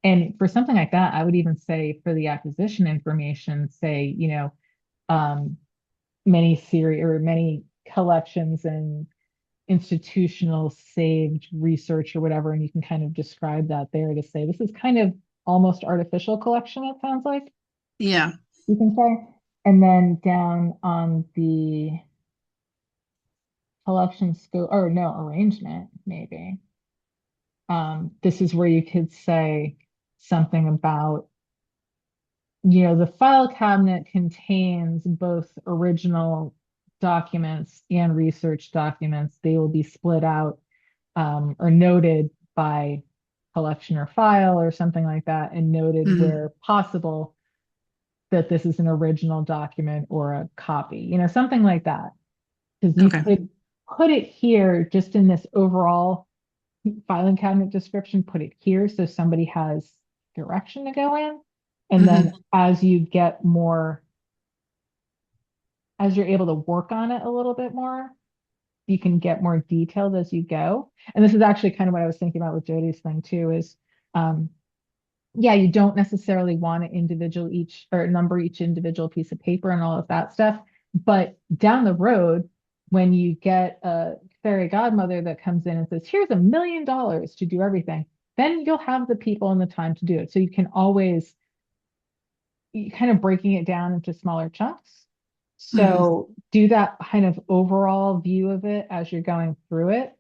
and for something like that, I would even say for the acquisition information, say, um, many series or many collections and institutional saved research or whatever, and you can kind of describe that there to say this is kind of almost artificial collection, it sounds like Yeah. you can say. And then down on the collection scope, or no, arrangement, maybe. This is where you could say something about, the file cabinet contains both original documents and research documents. They will be split out or noted by collection or file or something like that, and noted Mhm. where possible that this is an original document or a copy, something like that. Because you Okay. could put it here just in this overall filing cabinet description, put it here so somebody has direction to go in. And then Hmm. as you get more, as you're able to work on it a little bit more, you can get more detailed as you go. And this is actually kind of what I was thinking about with Jody's thing too, is um, yeah, you don't necessarily want to individual each or number each individual piece of paper and all of that stuff. But down the road, when you get a fairy godmother that comes in and says, here's $1 million to do everything, then you'll have the people and the time to do it. So you can always kind of breaking it down into smaller chunks. Hmm. So do that kind of overall view of it as you're going through it.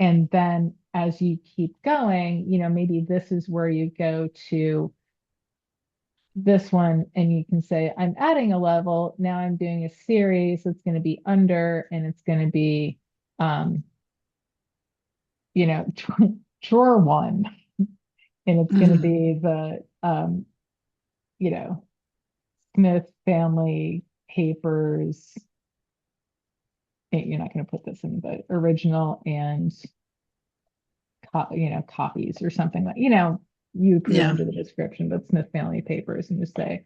And then as you keep going, maybe this is where you go to this one and you can say, I'm adding a level. Now I'm doing a series that's going to be under, and it's going to be, um, you know, drawer 1, and it's going to Hmm. be the, you know, Smith family papers. You're not going to put this in the original and, copies or something like, you put it Yeah. under the description, but Smith family papers, and just say,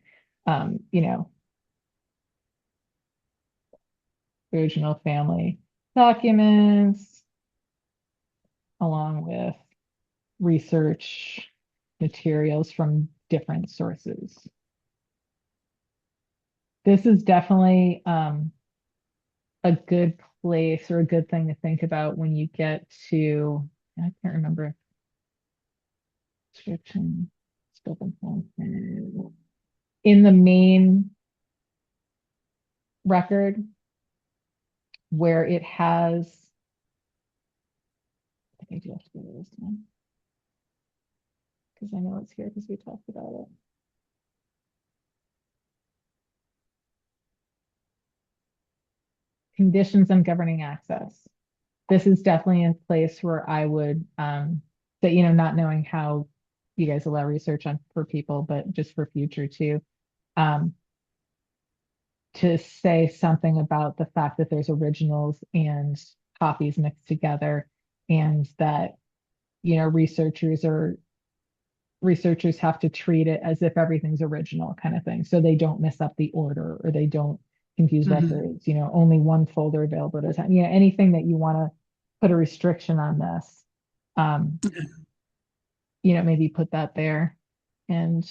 you know, original family documents along with research materials from different sources. This is definitely a good place or a good thing to think about when you get to, I can't remember. Description, scope and content. In the main record where it has, I think you have to go to this one because I know it's here because we talked about it. Conditions on governing access. This is definitely a place where I would that, you know, not knowing how you guys allow research on for people, but just for future too, to say something about the fact that there's originals and copies mixed together, and that, you know, researchers have to treat it as if everything's original kind of thing, so they don't mess up the order or they don't confuse records, you know, only one folder available at a time, you know, anything that you want to put a restriction on this, you know, maybe put that there. And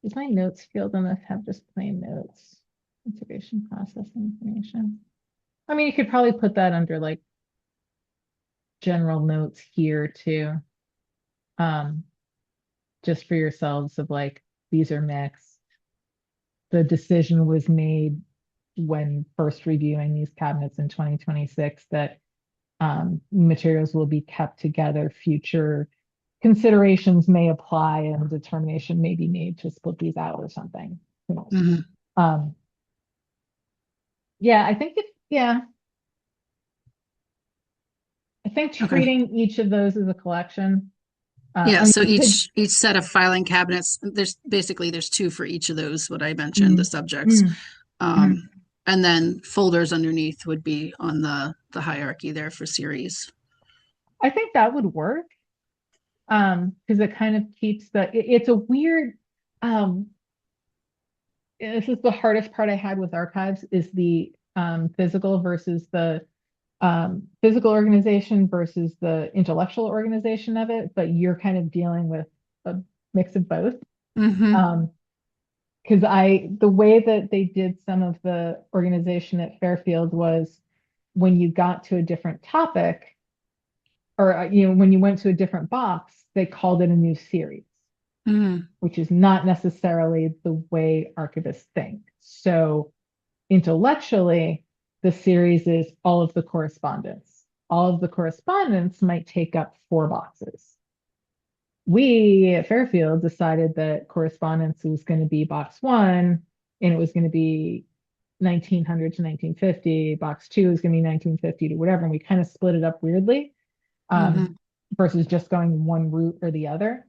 does my notes field on this have just plain notes? Integration processing information. I mean, you could probably put that under like general notes here too. Just for yourselves of like, these are mixed. The decision was made when first reviewing these cabinets in 2026 that materials will be kept together. Future considerations may apply and determination may be made to split these out or something. Who knows? Yeah, I think I think treating each of those as a collection. Yeah, so each set of filing cabinets, there's two for each of those, what I mentioned, the subjects. And then folders underneath would be on the hierarchy there for series. I think that would work. Because it kind of keeps it's a weird, this is the hardest part I had with archives, is the physical versus the physical organization versus the intellectual organization of it, but you're kind of dealing with a mix of both. Because the way that they did some of the organization at Fairfield was when you got to a different topic, or you know, when you went to a different box, they called it a new series, which is not necessarily the way archivists think. So intellectually, the series is all of the correspondence. All of the correspondence might take up 4 boxes. We at Fairfield decided that correspondence was going to be box 1, and it was going to be 1900 to 1950. Box 2 is going to be 1950 to whatever, and we kind of split it up weirdly, versus just going one route or the other.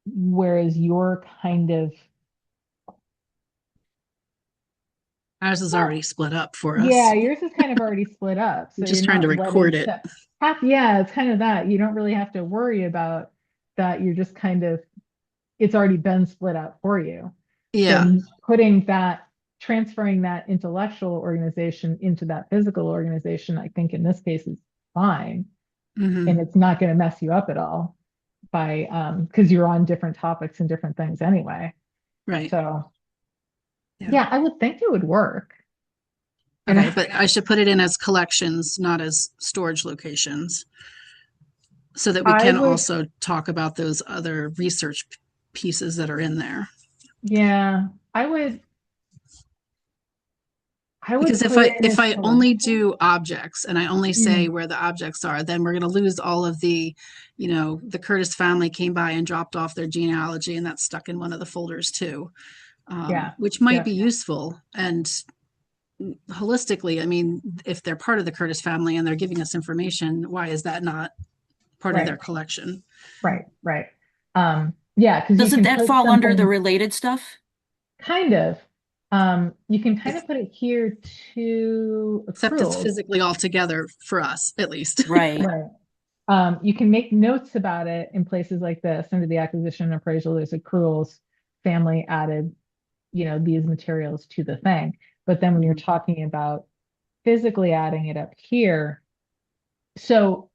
Whereas you're kind of, ours is already split up for us. Yeah, yours is kind of already split up. So just trying to record it. Yeah, it's kind of that. You don't really have to worry about that. You're just kind of, it's already been split up for you. Yeah. So transferring that intellectual organization into that physical organization, I think in this case is fine. And it's not going to mess you up at all by, because you're on different topics and different things anyway. Right. So yeah, I would think it would work. Okay, but I should put it in as collections, not as storage locations, so that we can also talk about those other research pieces that are in there. Yeah, I would because if I only do objects and I only say where the objects are, then we're going to lose all of the, you know, the Curtis family came by and dropped off their genealogy, and that's stuck in one of the folders too, which might be useful. And holistically, I mean, if they're part of the Curtis family and they're giving us information, why is that not part of their collection? Right. Yeah. Because doesn't that fall under the related stuff? Kind of. You can kind of put it here to except it's physically all together for us, at least. Right. You can make notes about it in places like this. Under the acquisition and appraisal, there's accruals. Family added, you know, these materials to the thing. But then when you're talking about physically adding it up here, so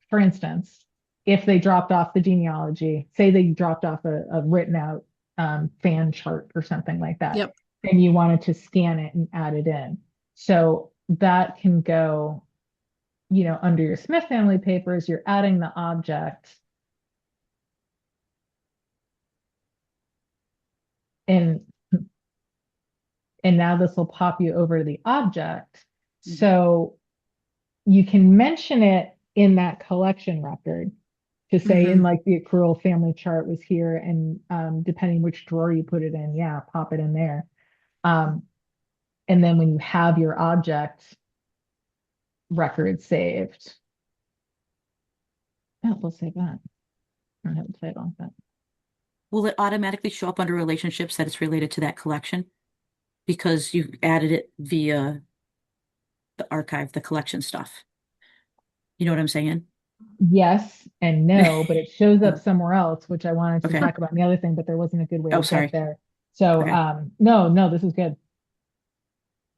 for instance, if they dropped off the genealogy, say they dropped off a written out fan chart or something like that, and you wanted to scan it and add it in. So that can go under your Smith family papers, you're adding the object. And now this will pop you over to the object. So you can mention it in that collection record to say in like the accrual family chart was here, and depending which drawer you put it in, yeah, pop it in there. And then when you have your object record saved, oh, we'll save that. I don't have a title, but Will it automatically show up under relationships that it's related to that collection? Because you added it via the archive, the collection stuff. You know what I'm saying? yes and no, but it shows up somewhere else, which I wanted to Okay. talk about in the other thing, but there wasn't a good way Oh, to sorry. get there. So Okay. no, this is good.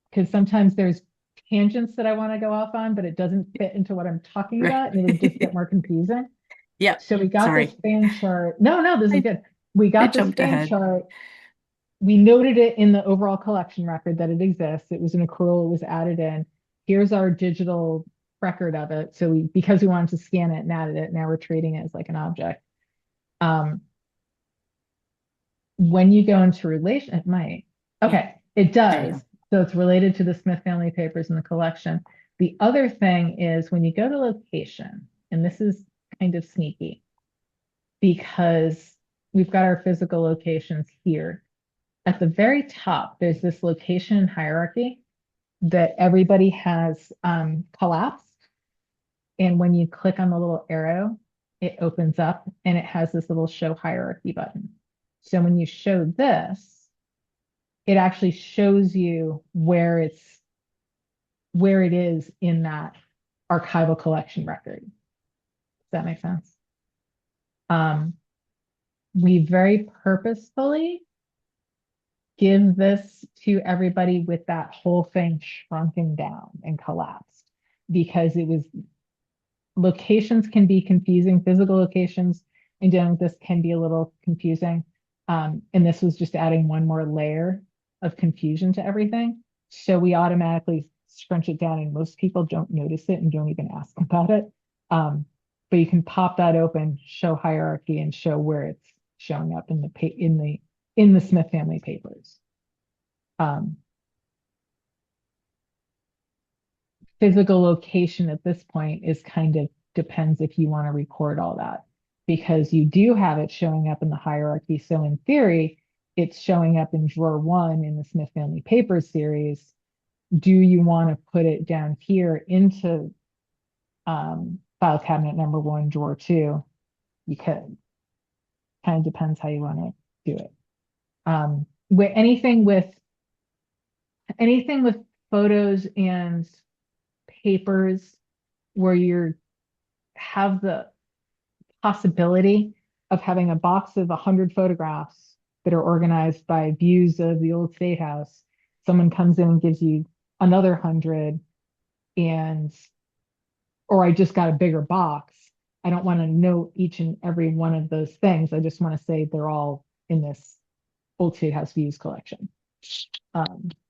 Because sometimes there's tangents that I want to go off on, but it doesn't fit into what I'm talking about, and it would just get more confusing. Yeah. So we got this Sorry. fan chart. No, this is I, good. We I got this jumped fan ahead. chart. We noted it in the overall collection record that it exists. It was an accrual, it was added in. Here's our digital record of it. So because we wanted to scan it and added it, now we're treating it as like an object. When you go into relation, it might. Okay, it There you does. go. So it's related to the Smith family papers in the collection. The other thing is when you go to location, and this is kind of sneaky because we've got our physical locations here. At the very top, there's this location hierarchy that everybody has collapsed. And when you click on the little arrow, it opens up and it has this little show hierarchy button. So when you show this, it actually shows you where it is in that archival collection record. Does that make sense? We very purposefully give this to everybody with that whole thing shrunken down and collapsed because locations can be confusing. Physical locations and dealing with this can be a little confusing. And this was just adding one more layer of confusion to everything. So we automatically scrunch it down, and most people don't notice it and don't even ask about it. But you can pop that open, show hierarchy, and show where it's showing up in the Smith family papers. Physical location at this point is kind of depends if you want to record all that, because you do have it showing up in the hierarchy. So in theory, it's showing up in drawer 1 in the Smith family papers series. Do you want to put it down here into file cabinet number 1, drawer 2? You could. Kind of depends how you want to do it. With anything with photos and papers where you have the possibility of having a box of 100 photographs that are organized by views of the old state house. Someone comes in and gives you another 100, or I just got a bigger box. I don't want to note each and every one of those things. I just want to say they're all in this old state house views collection,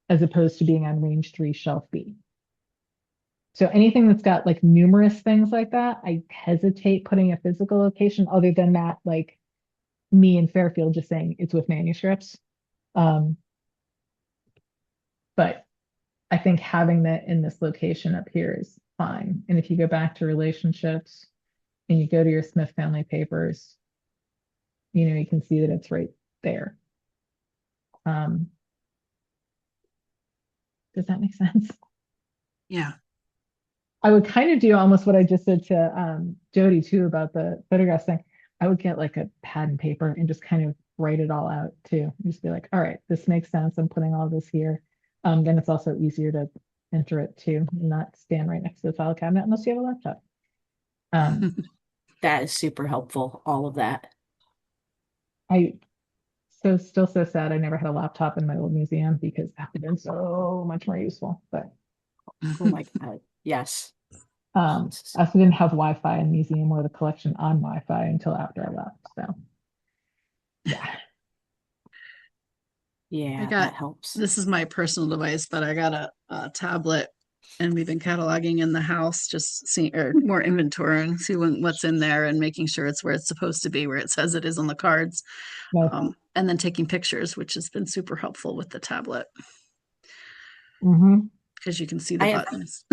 as opposed to being on range 3 shelf B. So anything that's got like numerous things like that, I hesitate putting a physical location other than that, like me and Fairfield just saying it's with manuscripts. But I think having that in this location up here is fine. And if you go back to relationships and you go to your Smith family papers, you can see that it's right there. Does that make sense? Yeah. I would kind of do almost what I just said to Jody too about the photographs thing. I would get like a pad and paper and just kind of write it all out too. Just be like, all right, this makes sense. I'm putting all this here. Then it's also easier to enter it too, and not stand right next to the file cabinet unless you have a laptop. That is super helpful, all of that. Still so sad I never had a laptop in my old museum because that would have been so much more useful. But Oh my God. Yes. I also didn't have Wi-Fi in the museum or the collection on Wi-Fi until after I left. So yeah. Yeah, that helps. This is my personal device, but I got a tablet And we've been cataloging in the house, just seeing, or more inventorying, see what's in there and making sure it's where it's supposed to be, where it says it is on the cards. Nice. And then taking pictures, which has been super helpful with the tablet Mhm. because you can see I the have buttons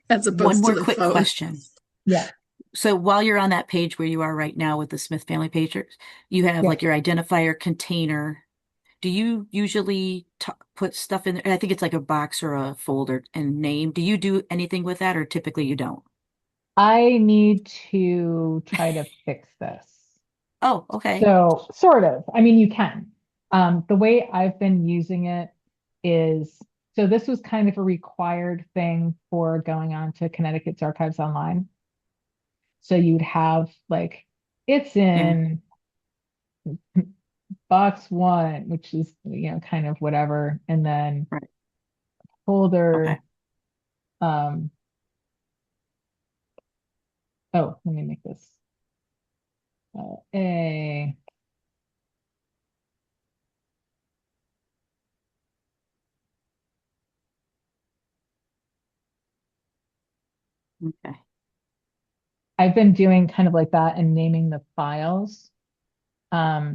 as one opposed to more the quick phone. question. Yeah. So while you're on that page where you are right now with the Smith family pagers, you have Yeah. like your identifier container. Do you usually put stuff in there? I think it's like a box or a folder and name. Do you do anything with that, or typically you don't? I need to try to fix this. Oh, okay. So sort of. I mean, you can. The way I've been using it is, so this was kind of a required thing for going on to Connecticut's Archives Online. So you'd have like, it's Yeah. in box one, which is, kind of whatever, and then Right. Okay. folder, um, oh, let me make this a, Okay. I've been doing kind of like that and naming the files. I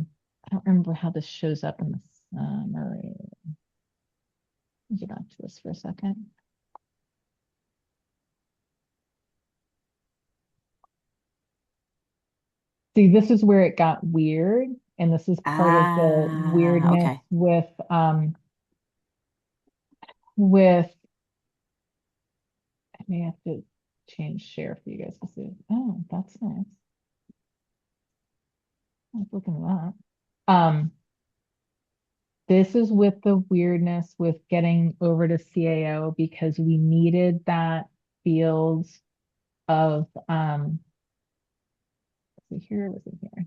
don't remember how this shows up in the summary. Let me get back to this for a second. See, this is where it got weird, and this is part of the Ah, weirdness okay. with I may have to change share for you guys to see. Oh, that's nice. I was looking at that. This is with the weirdness with getting over to CAO because we needed that field of was it here? Was it here?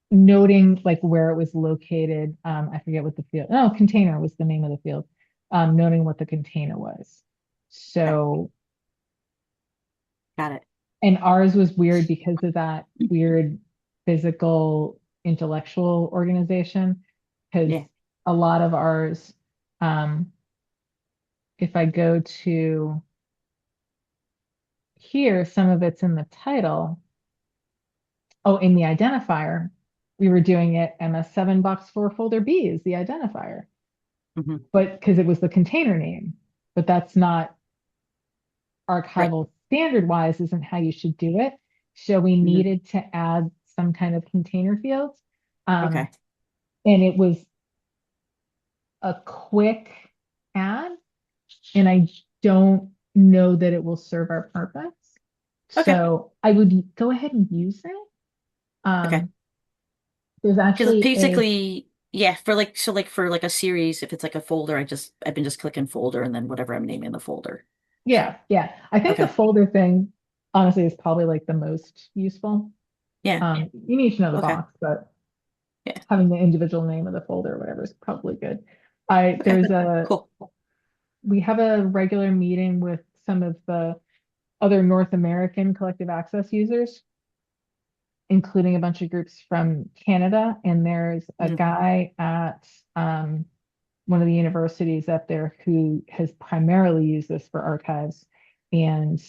Noting like where it was located. I forget what the field. Oh, container was the name of the field. Noting what the container was. Okay. So, Got it. and ours was weird because of that weird physical intellectual organization. Because Yeah. a lot of ours, if I go to here, some of it's in the title. Oh, in the identifier, we were doing it MS7 box 4 folder B is the identifier. Hmm. But because it was the container name, but that's not Right. archival standard wise, isn't how you should do it. So we Hmm. needed to add some kind of container fields. Okay. And it was a quick add, and I don't know that it will serve our purpose. Okay. So I would go ahead and use it. Okay. There's Because actually a basically, yeah, for like a series, if it's like a folder, I've been just clicking folder and then whatever I'm naming the folder. So, yeah. I think the okay. folder thing honestly is probably like the most useful. Yeah. You need to know the Okay. box, but Yeah. having the individual name of the folder or whatever is probably good. I Okay. there's a Cool. we have a regular meeting with some of the other North American collective access users, including a bunch of groups from Canada. And there's a Mm. guy at one of the universities up there who has primarily used this for archives. And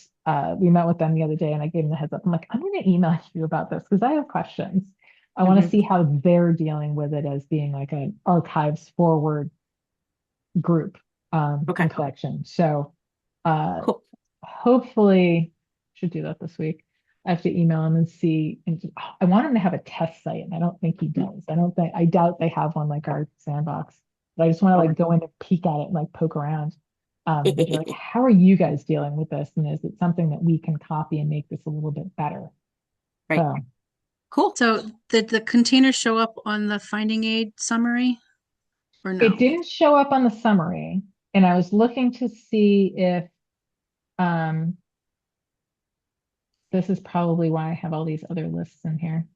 we met with them the other day and I gave them the heads up. I'm like, I'm going to email you about this because I have questions. I want to Hmm. see how they're dealing with it as being like an archives forward group Okay. and collection. So Cool. hopefully should do that this week. I have to email him and see. And I want him to have a test site, and I don't think he does. I doubt they have one like our sandbox. But I just want to like go in and peek at it and like poke around. And be like, how are you guys dealing with this? And is it something that we can copy and make this a little bit better? Right. So Cool. So did the container show up on the finding aid summary or it no? didn't show up on the summary, and I was looking to see if um this is probably why I have all these other lists in here.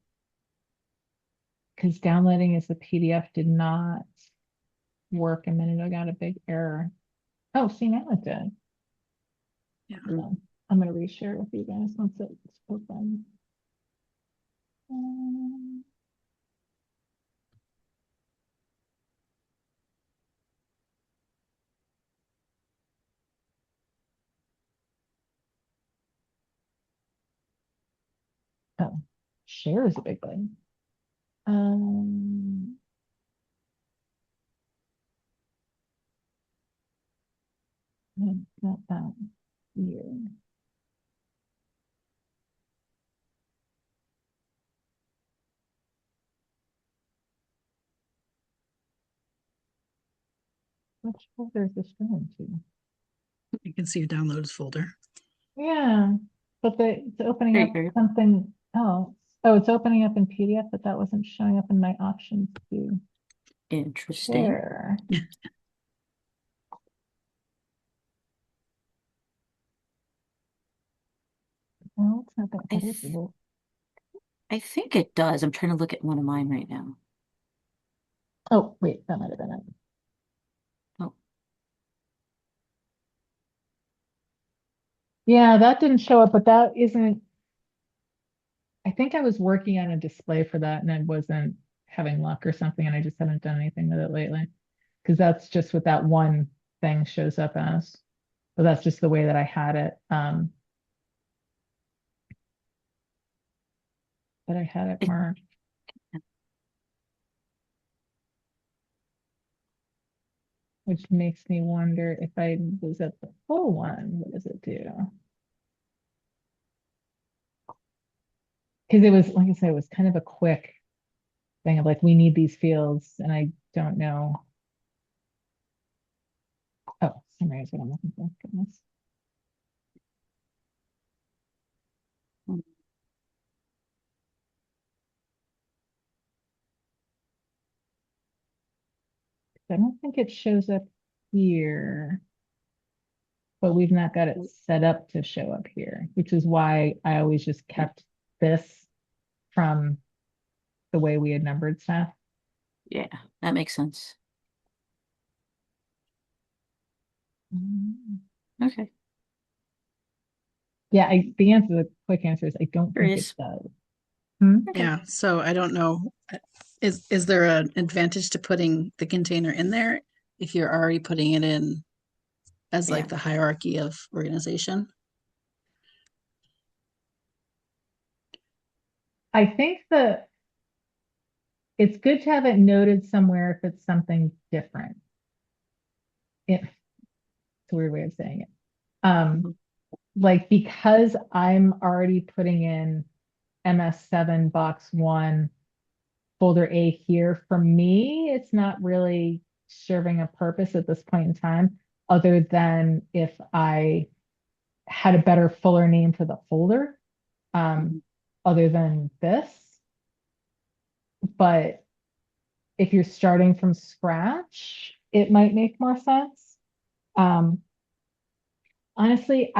Because downloading as a PDF did not work a minute ago, got a big error. Oh, see, now it did. Yeah. Hold on. I'm going to reshare with you guys once it's open. Um, share is a big thing. Um, no, not that here. Which folder is this going to? You can see your downloads folder. Yeah, but it's opening There up you go. something else. Oh, it's opening up in PDF, but that wasn't showing up in my options to Interesting. share. No, it's not that. I That is th- little. I think it does. I'm trying to look at one of mine right now. Oh, wait, that might have been it. Oh, Yeah, that didn't show up, but that isn't. I think I was working on a display for that and I wasn't having luck or something, and I just haven't done anything with it lately. Because that's just what that one thing shows up as. But that's just the way that I had it. But I had it it, marked. Which makes me wonder if I was at the full one, what does it do? Because it was, like I said, it was kind of a quick thing of like, we need these fields, and I don't know. Oh, summary is what I'm looking for. Goodness. I don't think it shows up here, but we've not got it set up to show up here, which is why I always just kept this from the way we had numbered stuff. yeah, that makes sense. Mm. Okay. Yeah, the quick answer is I don't think it Curious. does. Hmm? Okay. Yeah, so I don't know. Is there an advantage to putting the container in there if you're already putting it in as Yeah. like the hierarchy of organization? I think that it's good to have it noted somewhere if it's something different. It's a weird way of saying it. Mhm. Like because I'm already putting in MS7 box one, folder A here, for me, it's not really serving a purpose at this point in time, other than if I had a better fuller name for the folder, Mhm. other than this. But if you're starting from scratch, it might make more sense. Um, honestly,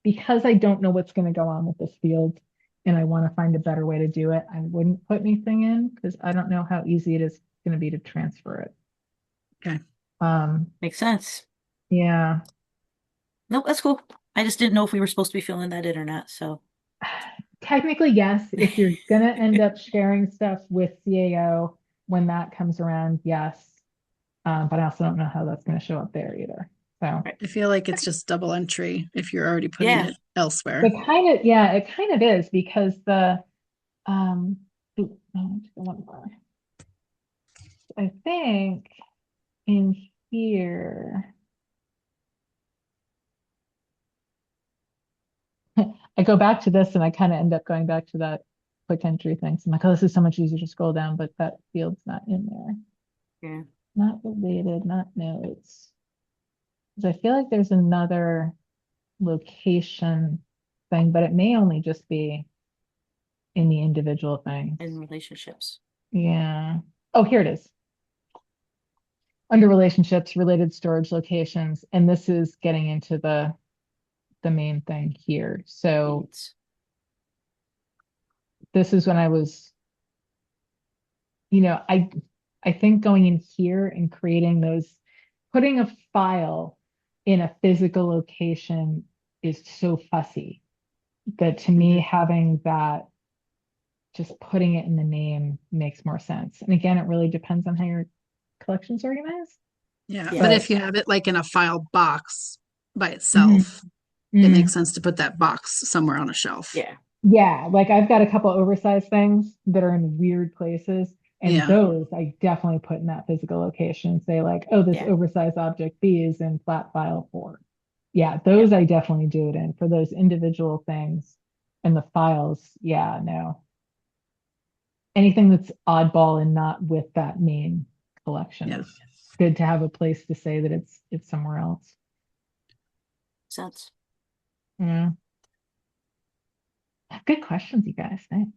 because I don't know what's going to go on with this field and I want to find a better way to do it, I wouldn't put anything in because I don't know how easy it is going to be to transfer it. Okay. Makes sense. Yeah. Nope, that's cool. I just didn't know if we were supposed to be filling that in or not. So Technically, yes, if you're going to end up sharing stuff with CAO when that comes around, yes. But I also don't know how that's going to show up there either. So I feel like it's just double entry if you're already putting yeah, it elsewhere. it kind of is because um, ooh, no, let's go one more. I think in here, I go back to this and I kind of end up going back to that quick entry thing. So I'm like, oh, this is so much easier to scroll down, but that field's not in there. yeah. Not related, not notes. Because I feel like there's another location thing, but it may only just be in the individual things. In relationships. Yeah. Oh, here it is. Under relationships, related storage locations, and this is getting into the main thing here. So Needs. this is when I was, I think going in here and creating those, putting a file in a physical location is so fussy that to me Mhm. having that, just putting it in the name makes more sense. And again, it really depends on how your collection's organized. Yeah, Yeah. but But if you have it like in a file box by mhm, itself, it mhm. makes sense to put that box somewhere on a shelf. Yeah. Yeah, like I've got a couple oversized things that are in weird places, and Yeah. those I definitely put in that physical location and say like, oh, this Yeah. oversized object B is in flat file 4. Yeah, Yep. those I definitely do it in. For those individual things and the files, yeah, no. Anything that's oddball and not with that main collection Yeah. is good to have a place to say that it's somewhere else. Sense. Yeah. Good questions, you guys. Thanks.